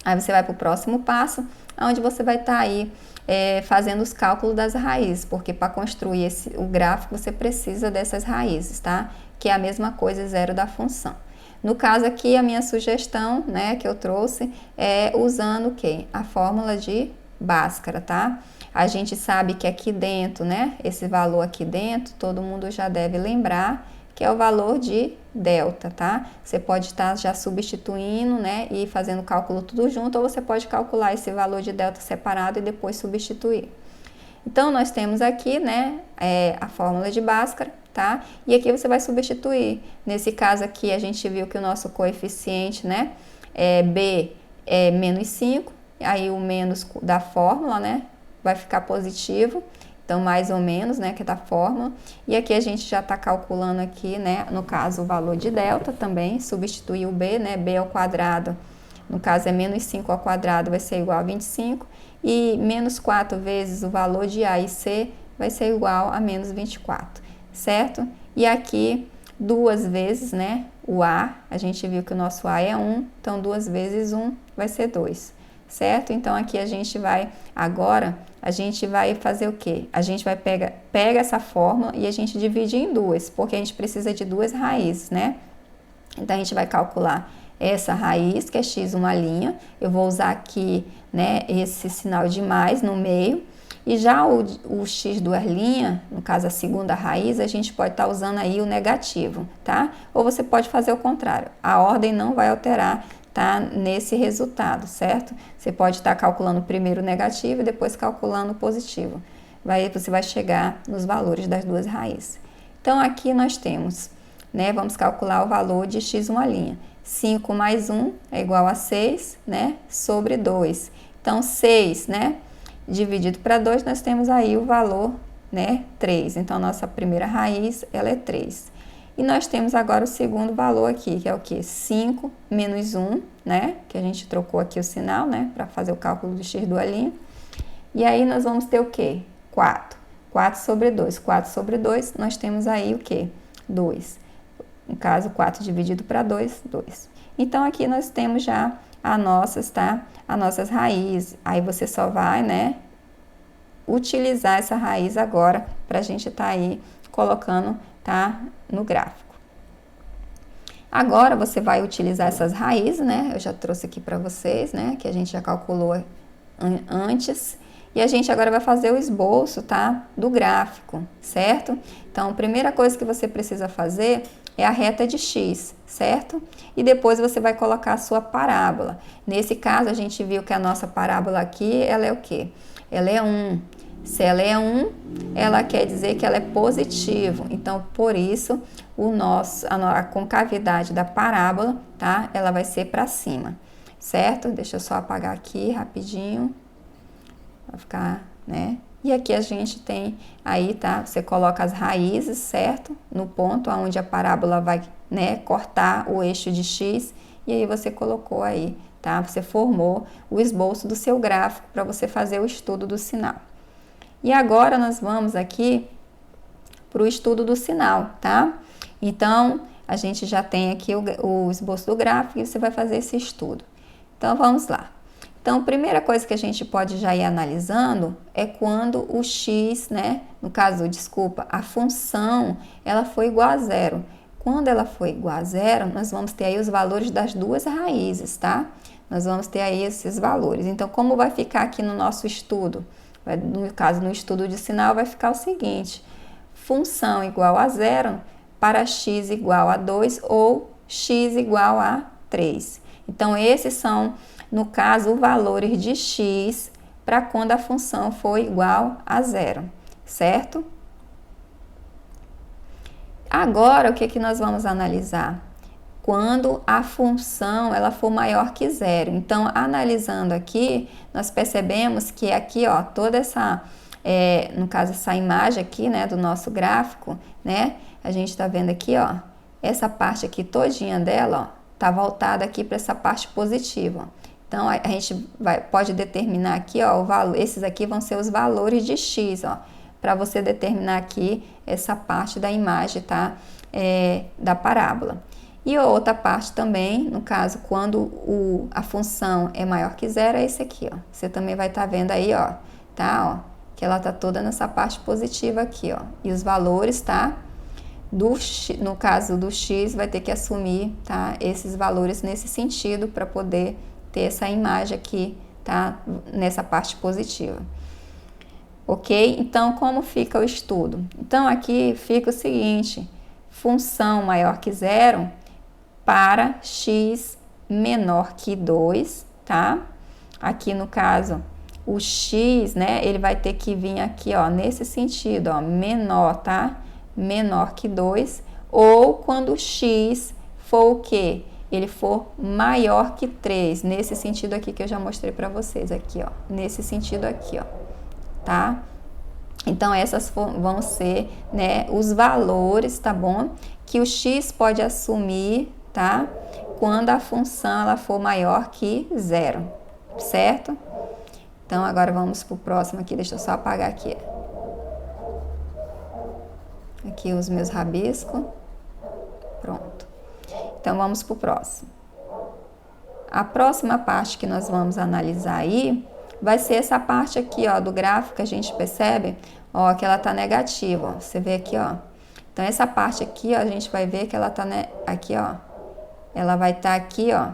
Aí você vai para o próximo passo, onde você vai estar aí fazendo os cálculos das raízes, porque para construir o gráfico você precisa dessas raízes, tá? Que é a mesma coisa zero da função. No caso aqui, a minha sugestão, né, que eu trouxe é usando o quê? A fórmula de Bhaskara, tá? A gente sabe que aqui dentro, né, esse valor aqui dentro, todo mundo já deve lembrar que é o valor de delta, tá? Você pode estar já substituindo, né, e fazendo o cálculo tudo junto, ou você pode calcular esse valor de delta separado e depois substituir. Então, nós temos aqui, né, a fórmula de Bhaskara, tá? E aqui você vai substituir. Nesse caso aqui, a gente viu que o nosso coeficiente, né, B é menos 5, aí o menos da fórmula, né, vai ficar positivo. Então, mais ou menos, né, que é da fórmula. E aqui a gente já está calculando aqui, né, no caso, o valor de delta também, substituir o B, né, B ao quadrado, no caso é menos 5 ao quadrado, vai ser igual a 25. E menos 4 vezes o valor de A e C vai ser igual a menos 24, certo? E aqui, 2 vezes, né, o A, a gente viu que o nosso A é 1, então 2 vezes 1 vai ser 2, certo? Então, aqui a gente vai, agora, a gente vai fazer o quê? A gente vai pega essa fórmula e a gente divide em duas, porque a gente precisa de duas raízes, né? Então, a gente vai calcular essa raiz, que é x uma linha. Eu vou usar aqui, né, esse sinal de mais no meio. E já o x duas linhas, no caso a segunda raiz, a gente pode estar usando aí o negativo, tá? Ou você pode fazer o contrário. A ordem não vai alterar, tá, nesse resultado, certo? Você pode estar calculando primeiro o negativo e depois calculando o positivo. Você vai chegar nos valores das duas raízes. Então, aqui nós temos, né, vamos calcular o valor de x uma linha. 5 mais 1 é igual a 6, né, sobre 2. Então, 6, né, dividido para 2, nós temos aí o valor, né, 3. Então, nossa primeira raiz, ela é 3. E nós temos agora o segundo valor aqui, que é o quê? 5 menos 1, né? Que a gente trocou aqui o sinal, né? Para fazer o cálculo do x duas linhas. E aí, nós vamos ter o quê? 4. 4 sobre 2. 4 sobre 2, nós temos aí o quê? 2. No caso, 4 dividido para 2, 2. Então, aqui nós temos já as nossas, tá? As nossas raízes. Aí, você só vai, né? Utilizar essa raiz agora para a gente estar aí colocando, tá, no gráfico. Agora você vai utilizar essas raízes, né? Eu já trouxe aqui para vocês, né? Que a gente já calculou antes. E a gente agora vai fazer o esboço, tá? Do gráfico, certo? Então, a primeira coisa que você precisa fazer é a reta de x, certo? E depois você vai colocar a sua parábola. Nesse caso, a gente viu que a nossa parábola aqui, ela é o quê? Ela é 1. Se ela é 1, ela quer dizer que ela é positivo. Então, por isso, a concavidade da parábola, tá? Ela vai ser para cima, certo? Deixa eu só apagar aqui rapidinho, vai ficar, né? E aqui a gente tem aí, tá? Você coloca as raízes, certo? No ponto onde a parábola vai, né, cortar o eixo de x. E aí você colocou aí, tá? Você formou o esboço do seu gráfico para você fazer o estudo do sinal. E agora nós vamos aqui para o estudo do sinal, tá? Então, a gente já tem aqui o esboço do gráfico e você vai fazer esse estudo. Então, vamos lá. Então, a primeira coisa que a gente pode já ir analisando é quando o x, né? No caso, desculpa, a função, ela foi igual a zero. Quando ela for igual a zero, nós vamos ter aí os valores das duas raízes, tá? Nós vamos ter aí esses valores. Então, como vai ficar aqui no nosso estudo? No caso, no estudo de sinal, vai ficar o seguinte: função igual a zero para x igual a 2 ou x igual a 3. Então, esses são, no caso, os valores de x para quando a função for igual a zero, certo? Agora, o que nós vamos analisar? Quando a função ela for maior que zero. Então, analisando aqui, nós percebemos que aqui, ó, toda essa, no caso, essa imagem aqui, né, do nosso gráfico, né, a gente está vendo aqui, ó, essa parte aqui todinha dela, ó, tá voltada aqui para essa parte positiva. Então, a gente pode determinar aqui, ó, o valor, esses aqui vão ser os valores de x, ó, para você determinar aqui essa parte da imagem, tá, da parábola. E a outra parte também, no caso, quando a função é maior que zero, é esse aqui, ó. Você também vai estar vendo aí, ó, tá, ó, que ela tá toda nessa parte positiva aqui, ó. E os valores, tá? No caso do x, vai ter que assumir, tá, esses valores nesse sentido para poder ter essa imagem aqui, tá, nessa parte positiva. Ok? Então, como fica o estudo? Então, aqui fica o seguinte, função maior que zero para x menor que 2, tá? Aqui no caso, o x, né, ele vai ter que vir aqui, ó, nesse sentido, ó, menor, tá? Menor que 2, ou quando o x for o quê? Ele for maior que 3, nesse sentido aqui que eu já mostrei para vocês, aqui, ó, nesse sentido aqui, ó, tá? Então, essas vão ser, né, os valores, tá bom? Que o x pode assumir, tá? Quando a função ela for maior que zero, certo? Então, agora vamos para o próximo aqui, deixa eu só apagar aqui. Aqui os meus rabiscos. Pronto. Então, vamos para o próximo. A próxima parte que nós vamos analisar aí vai ser essa parte aqui, ó, do gráfico que a gente percebe, ó, que ela tá negativa, ó. Você vê aqui, ó. Então, essa parte aqui, ó, a gente vai ver que ela tá, né, aqui, ó. Ela vai estar aqui, ó.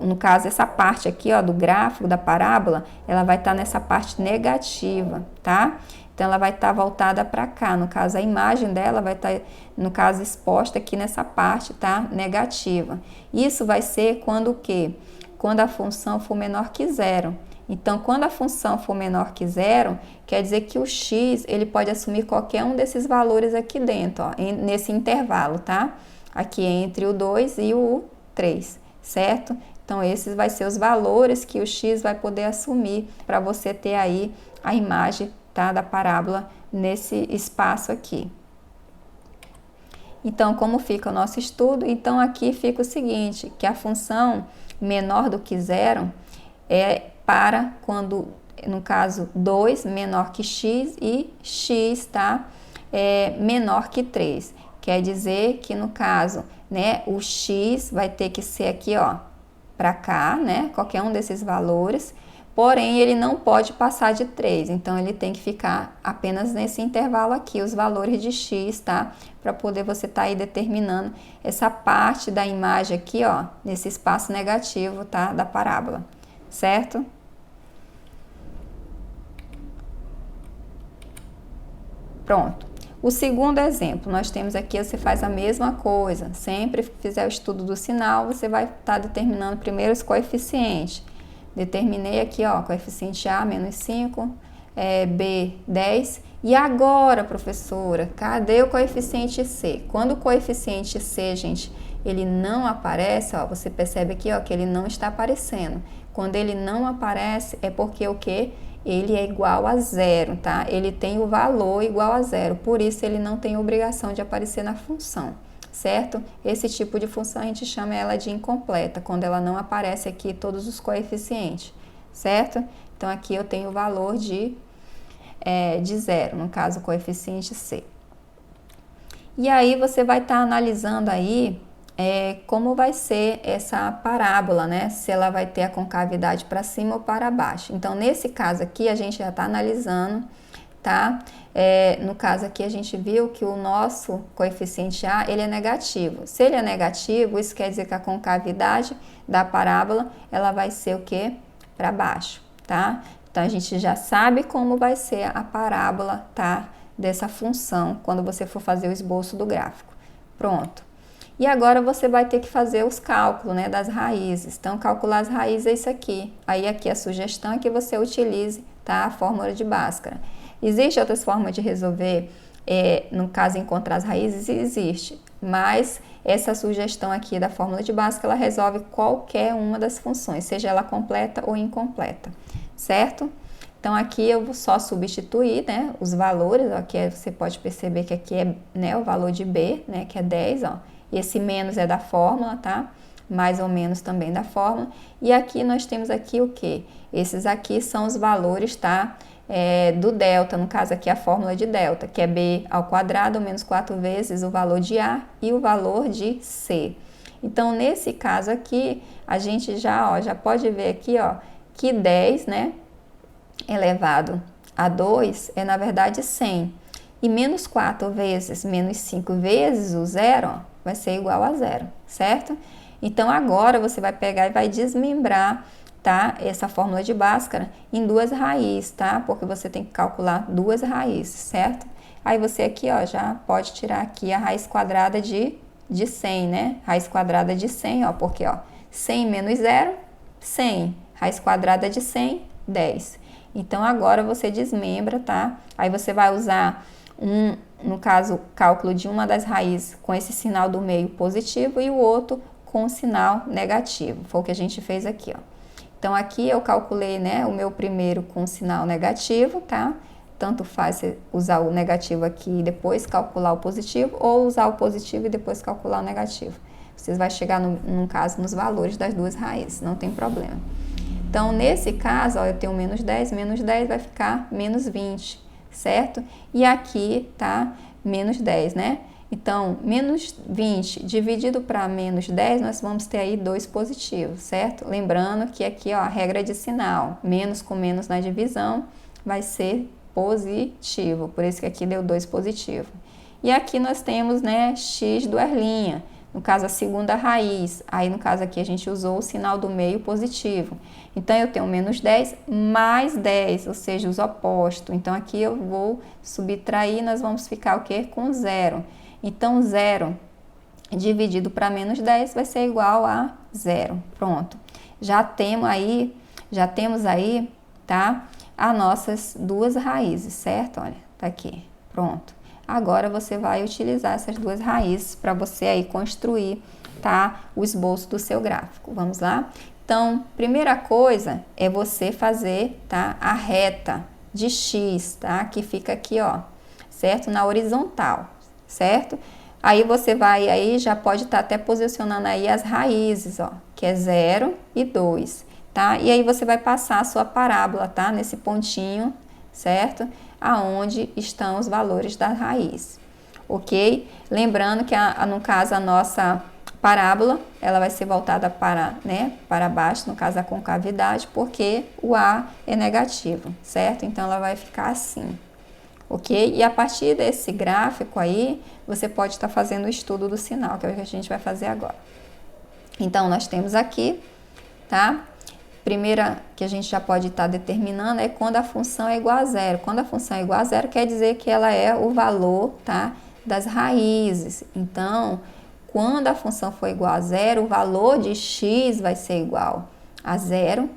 No caso, essa parte aqui, ó, do gráfico, da parábola, ela vai estar nessa parte negativa, tá? Então, ela vai estar voltada para cá. No caso, a imagem dela vai estar, no caso, exposta aqui nessa parte, tá? Negativa. Isso vai ser quando o quê? Quando a função for menor que zero. Então, quando a função for menor que zero, quer dizer que o x, ele pode assumir qualquer um desses valores aqui dentro, ó, nesse intervalo, tá? Aqui entre o 2 e o 3, certo? Então, esses vai ser os valores que o x vai poder assumir para você ter aí a imagem, tá, da parábola nesse espaço aqui. Então, como fica o nosso estudo? Então, aqui fica o seguinte, que a função menor do que zero é para quando, no caso, 2 menor que x e x, tá, menor que 3. Quer dizer que, no caso, né, o x vai ter que ser aqui, ó, para cá, né, qualquer um desses valores, porém, ele não pode passar de 3, então ele tem que ficar apenas nesse intervalo aqui, os valores de x, tá, para poder você estar aí determinando essa parte da imagem aqui, ó, nesse espaço negativo, tá, da parábola, certo? Pronto. O segundo exemplo, nós temos aqui, você faz a mesma coisa. Sempre que fizer o estudo do sinal, você vai estar determinando primeiro os coeficientes. Determinei aqui, ó, coeficiente A, menos 5, B, 10. E agora, professora, cadê o coeficiente C? Quando o coeficiente C, gente, ele não aparece, ó, você percebe aqui, ó, que ele não está aparecendo. Quando ele não aparece, é porque o quê? Ele é igual a zero, tá? Ele tem o valor igual a zero, por isso ele não tem obrigação de aparecer na função, certo? Esse tipo de função a gente chama ela de incompleta, quando ela não aparece aqui todos os coeficientes, certo? Então, aqui eu tenho o valor de zero, no caso, o coeficiente C. E aí, você vai estar analisando aí como vai ser essa parábola, né? Se ela vai ter a concavidade para cima ou para baixo. Então, nesse caso aqui, a gente já está analisando, tá? No caso aqui, a gente viu que o nosso coeficiente A, ele é negativo. Se ele é negativo, isso quer dizer que a concavidade da parábola, ela vai ser o quê? Para baixo, tá? Então, a gente já sabe como vai ser a parábola, tá? Dessa função, quando você for fazer o esboço do gráfico. Pronto. E agora você vai ter que fazer os cálculos, né, das raízes. Então, calcular as raízes é isso aqui. Aí, aqui a sugestão é que você utilize, tá, a fórmula de Bhaskara. Existem outras formas de resolver, no caso, encontrar as raízes? Existe. Mas essa sugestão aqui da fórmula de Bhaskara, ela resolve qualquer uma das funções, seja ela completa ou incompleta, certo? Então, aqui eu vou só substituir, né, os valores, ó, aqui você pode perceber que aqui é, né, o valor de B, né, que é 10, ó. Esse menos é da fórmula, tá? Mais ou menos também da fórmula. E aqui nós temos aqui o quê? Esses aqui são os valores, tá? Do delta, no caso aqui a fórmula de delta, que é B ao quadrado menos 4 vezes o valor de A e o valor de C. Então, nesse caso aqui, a gente já pode ver aqui, ó, que 10, né, elevado a 2 é, na verdade, 100. E menos 4 vezes menos 5 vezes o zero, ó, vai ser igual a zero, certo? Então, agora você vai pegar e vai desmembrar, tá, essa fórmula de Bhaskara em duas raízes, tá? Porque você tem que calcular duas raízes, certo? Aí você aqui, ó, já pode tirar aqui a raiz quadrada de 100, né? Raiz quadrada de 100, ó, porque, ó, 100 menos 0, 100. Raiz quadrada de 100, 10. Então, agora você desmembra, tá? Aí você vai usar, no caso, cálculo de uma das raízes com esse sinal do meio positivo e o outro com o sinal negativo. Foi o que a gente fez aqui, ó. Então, aqui eu calculei, né, o meu primeiro com o sinal negativo, tá? Tanto faz você usar o negativo aqui e depois calcular o positivo, ou usar o positivo e depois calcular o negativo. Vocês vão chegar, no caso, nos valores das duas raízes, não tem problema. Então, nesse caso, ó, eu tenho menos 10 vai ficar menos 20, certo? E aqui tá menos 10, né? Então, menos 20 dividido para menos 10, nós vamos ter aí 2 positivos, certo? Lembrando que aqui, ó, a regra de sinal, menos com menos na divisão, vai ser positivo, por isso que aqui deu 2 positivo. E aqui nós temos, né, x duas linhas, no caso a segunda raiz, aí no caso aqui a gente usou o sinal do meio positivo. Então eu tenho menos 10 mais 10, ou seja, os opostos. Então aqui eu vou subtrair, nós vamos ficar o quê? Com zero. Então 0 dividido para menos 10 vai ser igual a zero. Pronto. Já temos aí, tá? As nossas duas raízes, certo? Olha, tá aqui. Pronto. Agora você vai utilizar essas duas raízes para você aí construir, tá, o esboço do seu gráfico. Vamos lá? Então, primeira coisa é você fazer, tá, a reta de x, tá, que fica aqui, ó, certo? Na horizontal, certo? Aí você vai aí, já pode estar até posicionando aí as raízes, ó, que é 0 e 2, tá? E aí você vai passar a sua parábola, tá, nesse pontinho, certo? Aonde estão os valores da raiz, ok? Lembrando que, no caso, a nossa parábola, ela vai ser voltada para, né, para baixo, no caso, a concavidade, porque o A é negativo, certo? Então, ela vai ficar assim, ok? E a partir desse gráfico aí, você pode estar fazendo o estudo do sinal, que é o que a gente vai fazer agora. Então, nós temos aqui, tá? Primeira que a gente já pode estar determinando é quando a função é igual a zero. Quando a função é igual a zero, quer dizer que ela é o valor, tá, das raízes. Então, quando a função for igual a zero, o valor de x vai ser igual a zero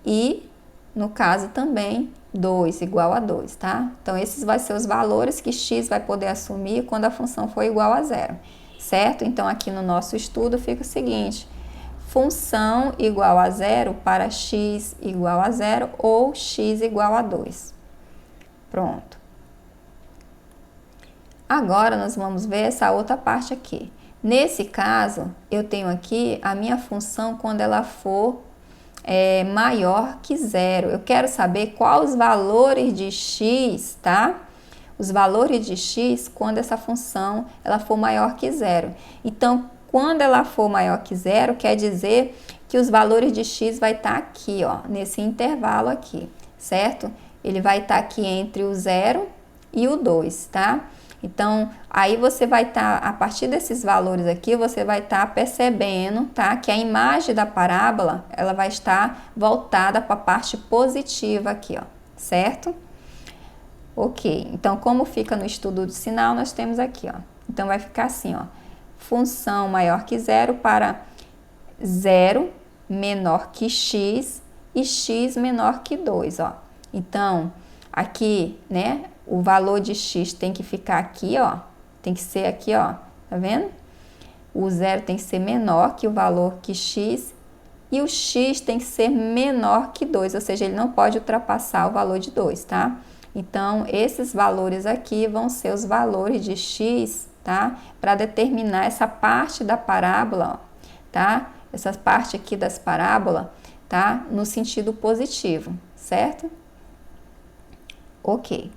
e, no caso também, 2 igual a 2, tá? Então, esses vão ser os valores que x vai poder assumir quando a função for igual a zero, certo? Então, aqui no nosso estudo fica o seguinte: função igual a zero para x igual a zero ou x igual a 2. Pronto. Agora, nós vamos ver essa outra parte aqui. Nesse caso, eu tenho aqui a minha função quando ela for maior que zero. Eu quero saber quais os valores de x, tá? Os valores de x quando essa função ela for maior que zero. Então, quando ela for maior que zero, quer dizer que os valores de x vai estar aqui, ó, nesse intervalo aqui, certo? Ele vai estar aqui entre o 0 e o 2, tá? Então, aí você vai estar, a partir desses valores aqui, você vai estar percebendo, tá? Que a imagem da parábola, ela vai estar voltada para a parte positiva aqui, ó, certo? Ok, então como fica no estudo do sinal, nós temos aqui, ó. Então, vai ficar assim, ó. Função maior que zero para 0 menor que x e x menor que 2, ó. Então, aqui, né, o valor de x tem que ficar aqui, ó. Tem que ser aqui, ó. Tá vendo? O zero tem que ser menor que o valor que x e o x tem que ser menor que 2, ou seja, ele não pode ultrapassar o valor de 2, tá? Então, esses valores aqui vão ser os valores de x, tá? Para determinar essa parte da parábola, ó, tá? Essa parte aqui das parábolas, tá? No sentido positivo, certo? Ok.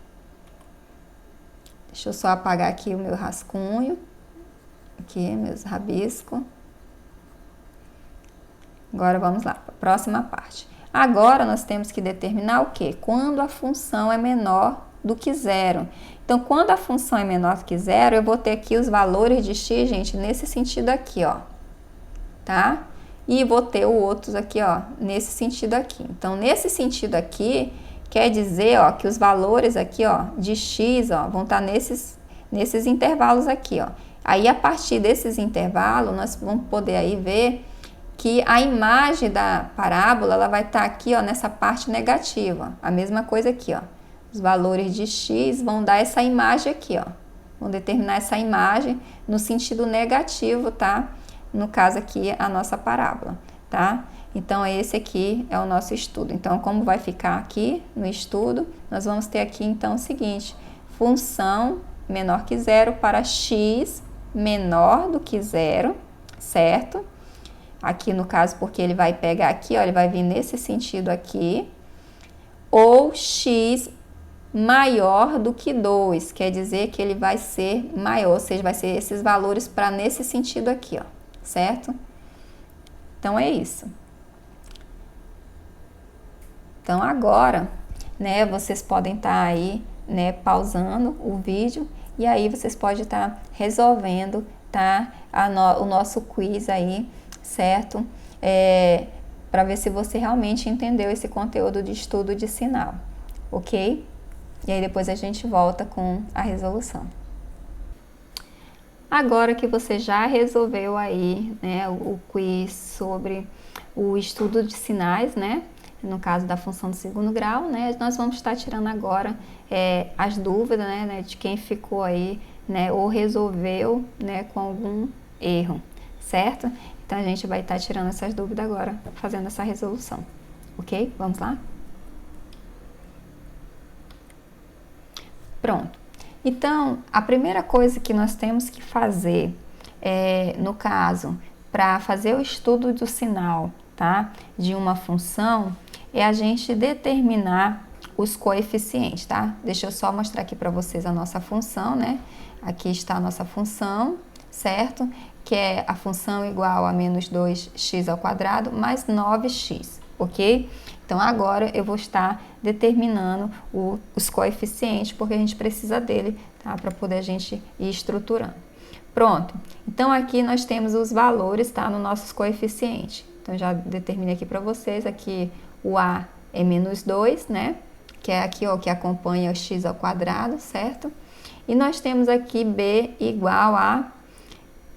Deixa eu só apagar aqui o meu rascunho. Aqui, meus rabiscos. Agora vamos lá, próxima parte. Agora nós temos que determinar o quê? Quando a função é menor do que zero. Então, quando a função é menor do que zero, eu vou ter aqui os valores de x, gente, nesse sentido aqui, ó, tá? E vou ter o outros aqui, ó, nesse sentido aqui. Então, nesse sentido aqui, quer dizer, ó, que os valores aqui, ó, de x, ó, vão estar nesses intervalos aqui, ó. Aí, a partir desses intervalos, nós vamos poder aí ver que a imagem da parábola, ela vai estar aqui, ó, nessa parte negativa. A mesma coisa aqui, ó. Os valores de x vão dar essa imagem aqui, ó. Vão determinar essa imagem no sentido negativo, tá? No caso aqui, a nossa parábola, tá? Então, esse aqui é o nosso estudo. Então, como vai ficar aqui no estudo, nós vamos ter aqui, então, o seguinte. Função menor que zero para x menor do que zero, certo? Aqui no caso, porque ele vai pegar aqui, ó, ele vai vir nesse sentido aqui. Ou x maior do que 2, quer dizer que ele vai ser maior, ou seja, vai ser esses valores para nesse sentido aqui, ó, certo? Então, é isso. Então, agora, né, vocês podem estar aí, né, pausando o vídeo e aí vocês podem estar resolvendo, tá, o nosso quiz aí, certo? Para ver se você realmente entendeu esse conteúdo de estudo de sinal, ok? E aí depois a gente volta com a resolução. Agora que você já resolveu aí, né, o quiz sobre o estudo de sinais, né, no caso da função do segundo grau, né, nós vamos estar tirando agora as dúvidas, né, de quem ficou aí, né, ou resolveu, né, com algum erro, certo? Então a gente vai estar tirando essas dúvidas agora, fazendo essa resolução, ok? Vamos lá? Pronto. Então, a primeira coisa que nós temos que fazer, no caso, para fazer o estudo do sinal, tá, de uma função, é a gente determinar os coeficientes, tá? Deixa eu só mostrar aqui para vocês a nossa função, né? Aqui está a nossa função, certo? Que é a função igual a menos 2x² mais 9x, ok? Então, agora eu vou estar determinando os coeficientes, porque a gente precisa dele, tá? Para poder a gente ir estruturando. Pronto. Então, aqui nós temos os valores, tá? Nos nossos coeficientes. Então, já determinei aqui para vocês. Aqui o A é menos 2, né? Que é aqui, ó, que acompanha o x², certo? E nós temos aqui B igual a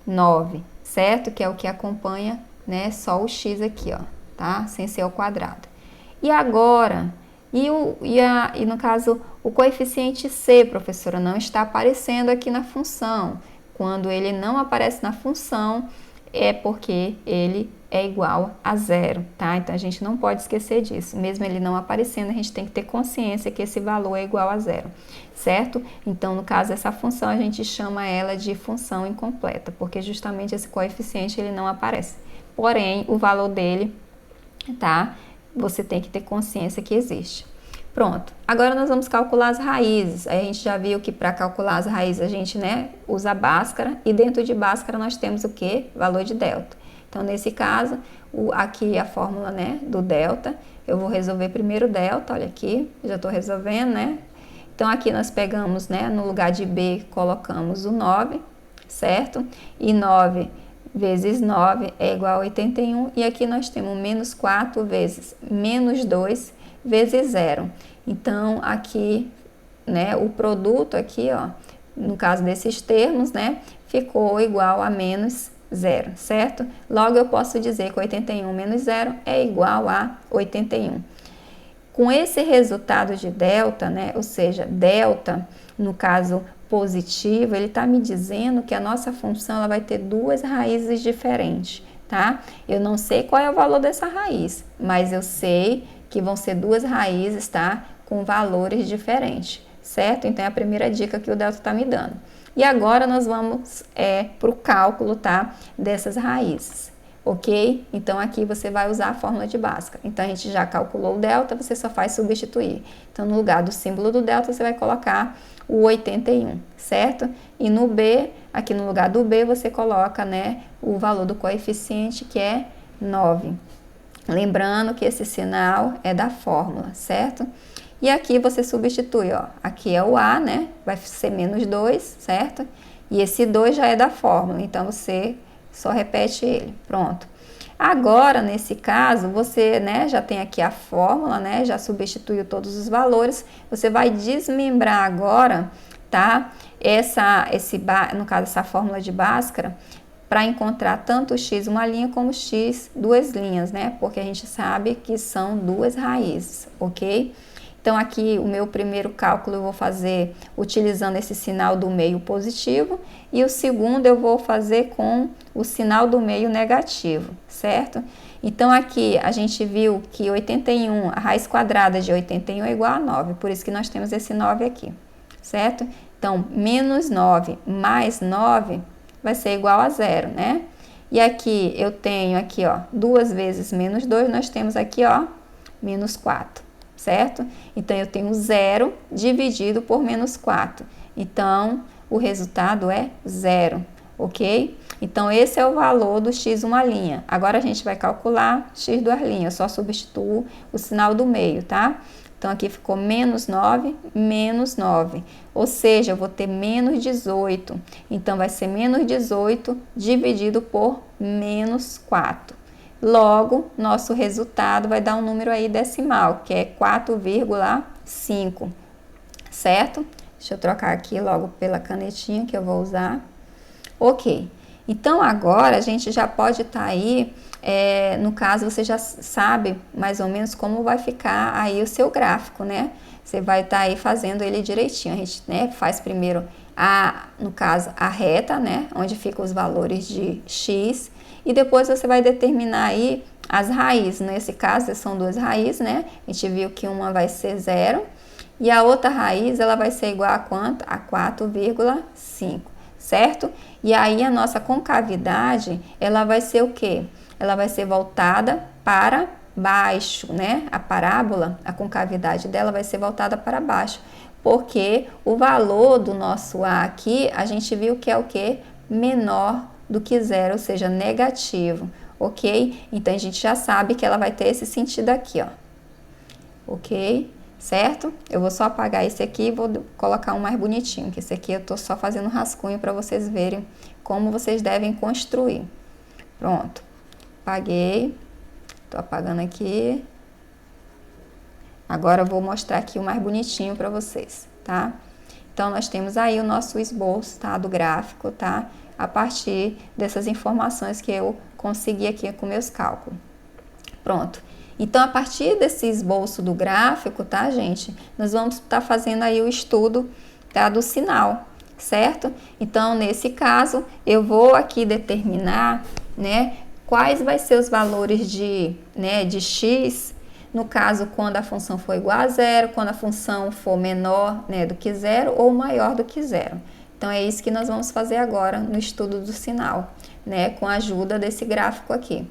9, certo? Que é o que acompanha, né? Só o x aqui, ó, tá? Sem ser ao quadrado. E agora, e no caso, o coeficiente C, professora, não está aparecendo aqui na função. Quando ele não aparece na função, é porque ele é igual a zero, tá? Então, a gente não pode esquecer disso. Mesmo ele não aparecendo, a gente tem que ter consciência que esse valor é igual a zero, certo? Então, no caso, essa função, a gente chama ela de função incompleta, porque justamente esse coeficiente, ele não aparece. Porém, o valor dele, tá? Você tem que ter consciência que existe. Pronto. Agora nós vamos calcular as raízes. Aí a gente já viu que para calcular as raízes a gente, né, usa Bhaskara e dentro de Bhaskara nós temos o quê? Valor de delta. Então, nesse caso, aqui a fórmula, né, do delta. Eu vou resolver primeiro o delta, olha aqui, já estou resolvendo, né? Então, aqui nós pegamos, né, no lugar de B, colocamos o 9, certo? E 9 vezes 9 é igual a 81, e aqui nós temos menos 4 vezes menos 2 vezes 0. Então, aqui, né, o produto aqui, ó, no caso desses termos, né, ficou igual a menos 0, certo? Logo, eu posso dizer que 81 menos 0 é igual a 81. Com esse resultado de delta, né, ou seja, delta, no caso positivo, ele está me dizendo que a nossa função ela vai ter duas raízes diferentes, tá? Eu não sei qual é o valor dessa raiz, mas eu sei que vão ser duas raízes, tá? Com valores diferentes, certo? Então, é a primeira dica que o delta está me dando. E agora nós vamos para o cálculo, tá? Dessas raízes, ok? Então, aqui você vai usar a fórmula de Bhaskara. Então, a gente já calculou o delta, você só faz substituir. Então, no lugar do símbolo do delta, você vai colocar o 81, certo? E no B, aqui no lugar do B, você coloca, né, o valor do coeficiente, que é 9, Lembrando que esse sinal é da fórmula, certo? E aqui você substitui, ó, aqui é o A, né? Vai ser menos 2, certo? E esse 2 já é da fórmula, então você só repete ele, pronto. Agora, nesse caso, você, né, já tem aqui a fórmula, né? Já substituiu todos os valores. Você vai desmembrar agora, tá? No caso, essa fórmula de Bhaskara, para encontrar tanto x uma linha como x duas linhas, né? Porque a gente sabe que são duas raízes, ok? Então, aqui o meu primeiro cálculo eu vou fazer utilizando esse sinal do meio positivo e o segundo eu vou fazer com o sinal do meio negativo, certo? Então, aqui a gente viu que 81, a raiz quadrada de 81 é igual a 9, por isso que nós temos esse 9 aqui, certo? Então, menos 9 mais 9 vai ser igual a 0, né? E aqui eu tenho aqui, ó, 2 vezes menos 2, nós temos aqui, ó, menos 4. Certo? Então, eu tenho 0 dividido por menos 4. Então, o resultado é 0, ok? Então, esse é o valor do x uma linha. Agora, a gente vai calcular x duas linhas. Eu só substituo o sinal do meio, tá? Então, aqui ficou menos 9, menos 9. Ou seja, eu vou ter menos 18. Então, vai ser menos 18 dividido por menos 4. Logo, nosso resultado vai dar um número aí decimal, que é 4,5, certo? Deixa eu trocar aqui logo pela canetinha que eu vou usar. Ok, então agora a gente já pode estar aí, no caso você já sabe mais ou menos como vai ficar aí o seu gráfico, né? Você vai estar aí fazendo ele direitinho. A gente, né, faz primeiro, no caso, a reta, né? Onde ficam os valores de x. E depois você vai determinar aí as raízes. Nesse caso, são duas raízes, né? A gente viu que uma vai ser 0 e a outra raiz ela vai ser igual a quanto? A 4,5, certo? E aí a nossa concavidade, ela vai ser o quê? Ela vai ser voltada para baixo, né? A parábola, a concavidade dela vai ser voltada para baixo, porque o valor do nosso A aqui, a gente viu que é o quê? Menor do que 0, ou seja, negativo, ok? Então, a gente já sabe que ela vai ter esse sentido aqui, ó, ok? Certo? Eu vou só apagar esse aqui e vou colocar um mais bonitinho, que esse aqui eu tô só fazendo um rascunho para vocês verem como vocês devem construir. Pronto, apaguei, tô apagando aqui. Agora eu vou mostrar aqui o mais bonitinho para vocês, tá? Então, nós temos aí o nosso esboço, tá? Do gráfico, tá? A partir dessas informações que eu consegui aqui com meus cálculos. Pronto. Então, a partir desse esboço do gráfico, tá, gente? Nós vamos estar fazendo aí o estudo, tá, do sinal, certo? Então, nesse caso, eu vou aqui determinar, né, quais vai ser os valores de x, no caso, quando a função for igual a 0, quando a função for menor, né, do que 0 ou maior do que 0. Então, é isso que nós vamos fazer agora no estudo do sinal, né? Com a ajuda desse gráfico aqui.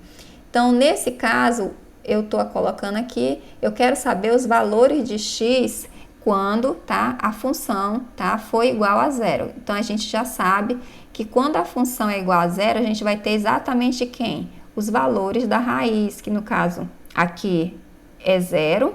Então, nesse caso, eu estou colocando aqui, eu quero saber os valores de x quando, tá, a função, tá, for igual a 0. Então, a gente já sabe que quando a função é igual a 0, a gente vai ter exatamente quem? Os valores da raiz, que no caso aqui é 0.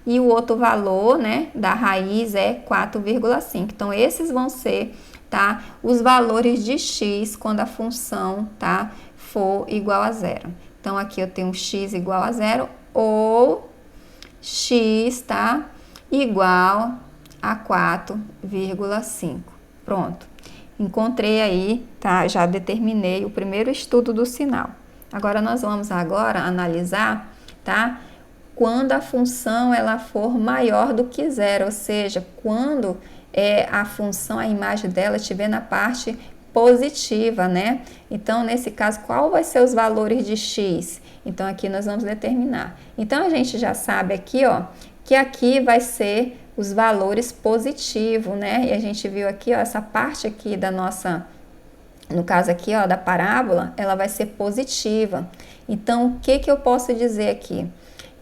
E o outro valor, né, da raiz é 4,5. Então, esses vão ser, tá, os valores de x quando a função, tá, for igual a 0. Então, aqui eu tenho x igual a 0 ou x, tá, igual a 4,5. Pronto. Encontrei aí, tá, já determinei o primeiro estudo do sinal. Agora, nós vamos analisar, tá, quando a função ela for maior do que 0, ou seja, quando a função, a imagem dela estiver na parte positiva, né? Então, nesse caso, qual vai ser os valores de x? Então, aqui nós vamos determinar. Então, a gente já sabe aqui, ó, que aqui vai ser os valores positivos, né? E a gente viu aqui, ó, essa parte aqui da nossa, no caso aqui, ó, da parábola, ela vai ser positiva. Então, o que que eu posso dizer aqui?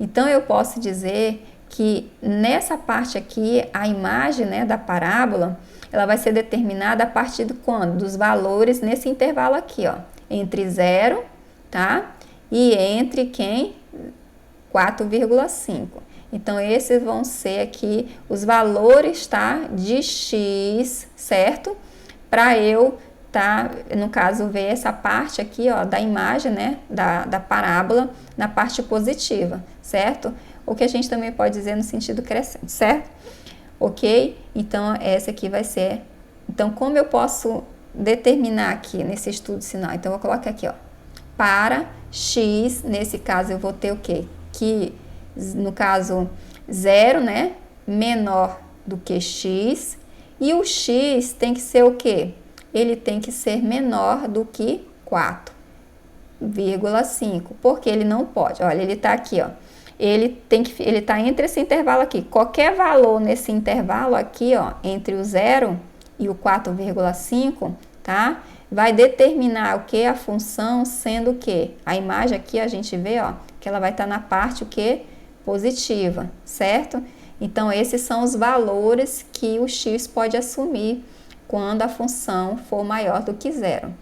Então, eu posso dizer que nessa parte aqui, a imagem, né, da parábola, ela vai ser determinada a partir de quando? Dos valores nesse intervalo aqui, ó, entre 0, tá? E entre quem? 4,5. Então, esses vão ser aqui os valores, tá? De x, certo? Para eu, tá? No caso, ver essa parte aqui, ó, da imagem, né? Da parábola na parte positiva, certo? O que a gente também pode dizer no sentido crescente, certo? Ok? Então, essa aqui vai ser... Então, como eu posso determinar aqui nesse estudo sinal? Então, eu vou colocar aqui, ó. Para x, nesse caso, eu vou ter o quê? Que... no caso 0, né, menor do que x, e o x tem que ser o quê? Ele tem que ser menor do que 4,5, porque ele não pode, olha, ele tá aqui, ó, ele tá entre esse intervalo aqui, qualquer valor nesse intervalo aqui, ó, entre o 0 e o 4,5, tá? Vai determinar o que? A função sendo o que? A imagem aqui a gente vê, ó, que ela vai estar na parte o que? Positiva, certo? Então, esses são os valores que o x pode assumir quando a função for maior do que 0,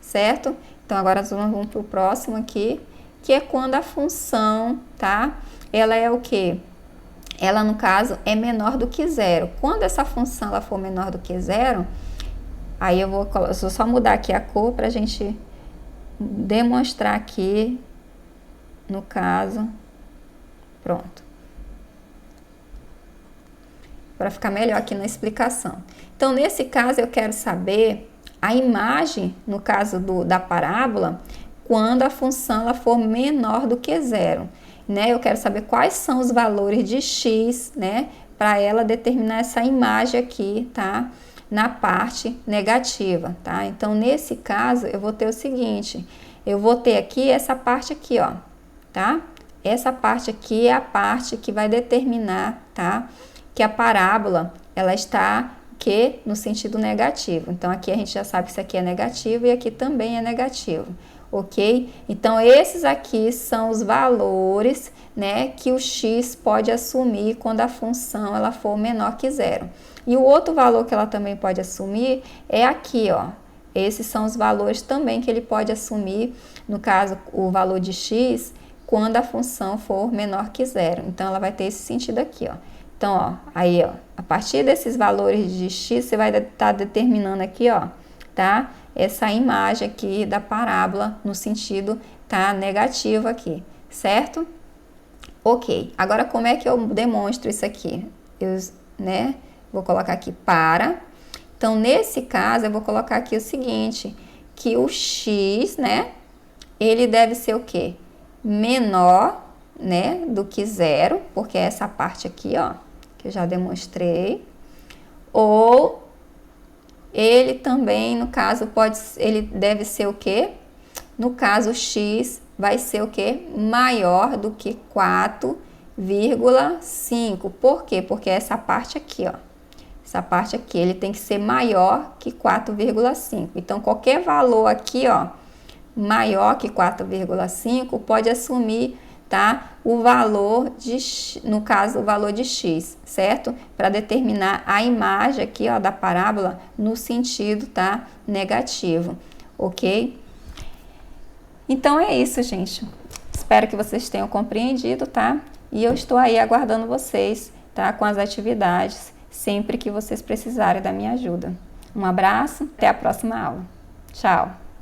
certo? Então, agora nós vamos para o próximo aqui, que é quando a função, tá? Ela é o quê? Ela, no caso, é menor do que 0. Quando essa função ela for menor do que 0, aí eu vou só mudar aqui a cor para a gente demonstrar aqui, no caso... Pronto. Para ficar melhor aqui na explicação. Então, nesse caso, eu quero saber a imagem, no caso da parábola, quando a função ela for menor do que 0. Né? Eu quero saber quais são os valores de x, né? Para ela determinar essa imagem aqui, tá? Na parte negativa, tá? Então, nesse caso, eu vou ter o seguinte. Eu vou ter aqui essa parte aqui, ó, tá? Essa parte aqui é a parte que vai determinar, tá? Que a parábola, ela está que no sentido negativo. Então, aqui a gente já sabe que isso aqui é negativo e aqui também é negativo, ok? Então, esses aqui são os valores, né? Que o x pode assumir quando a função ela for menor que 0. E o outro valor que ela também pode assumir é aqui, ó. Esses são os valores também que ele pode assumir, no caso, o valor de x, quando a função for menor que 0. Então, ela vai ter esse sentido aqui, ó. Então, ó, aí, ó, a partir desses valores de x, você vai estar determinando aqui, ó, tá? Essa imagem aqui da parábola no sentido, tá, negativo aqui, certo? Ok. Agora, como é que eu demonstro isso aqui? Eu, né, vou colocar aqui para. Então, nesse caso, eu vou colocar aqui o seguinte, que o x, né, ele deve ser o quê? Menor, né, do que 0, porque é essa parte aqui, ó, que eu já demonstrei, ou ele também, no caso, ele deve ser o quê? No caso, x vai ser o quê? Maior do que 4,5. Por quê? Porque essa parte aqui, ó, essa parte aqui, ele tem que ser maior que 4,5. Então, qualquer valor aqui, ó, maior que 4,5 pode assumir, tá, o valor de, no caso, o valor de x, certo? Para determinar a imagem aqui, ó, da parábola no sentido, tá, negativo, ok? Então é isso, gente. Espero que vocês tenham compreendido, tá? E eu estou aí aguardando vocês, tá, com as atividades, sempre que vocês precisarem da minha ajuda. Um abraço, até a próxima aula. Tchau!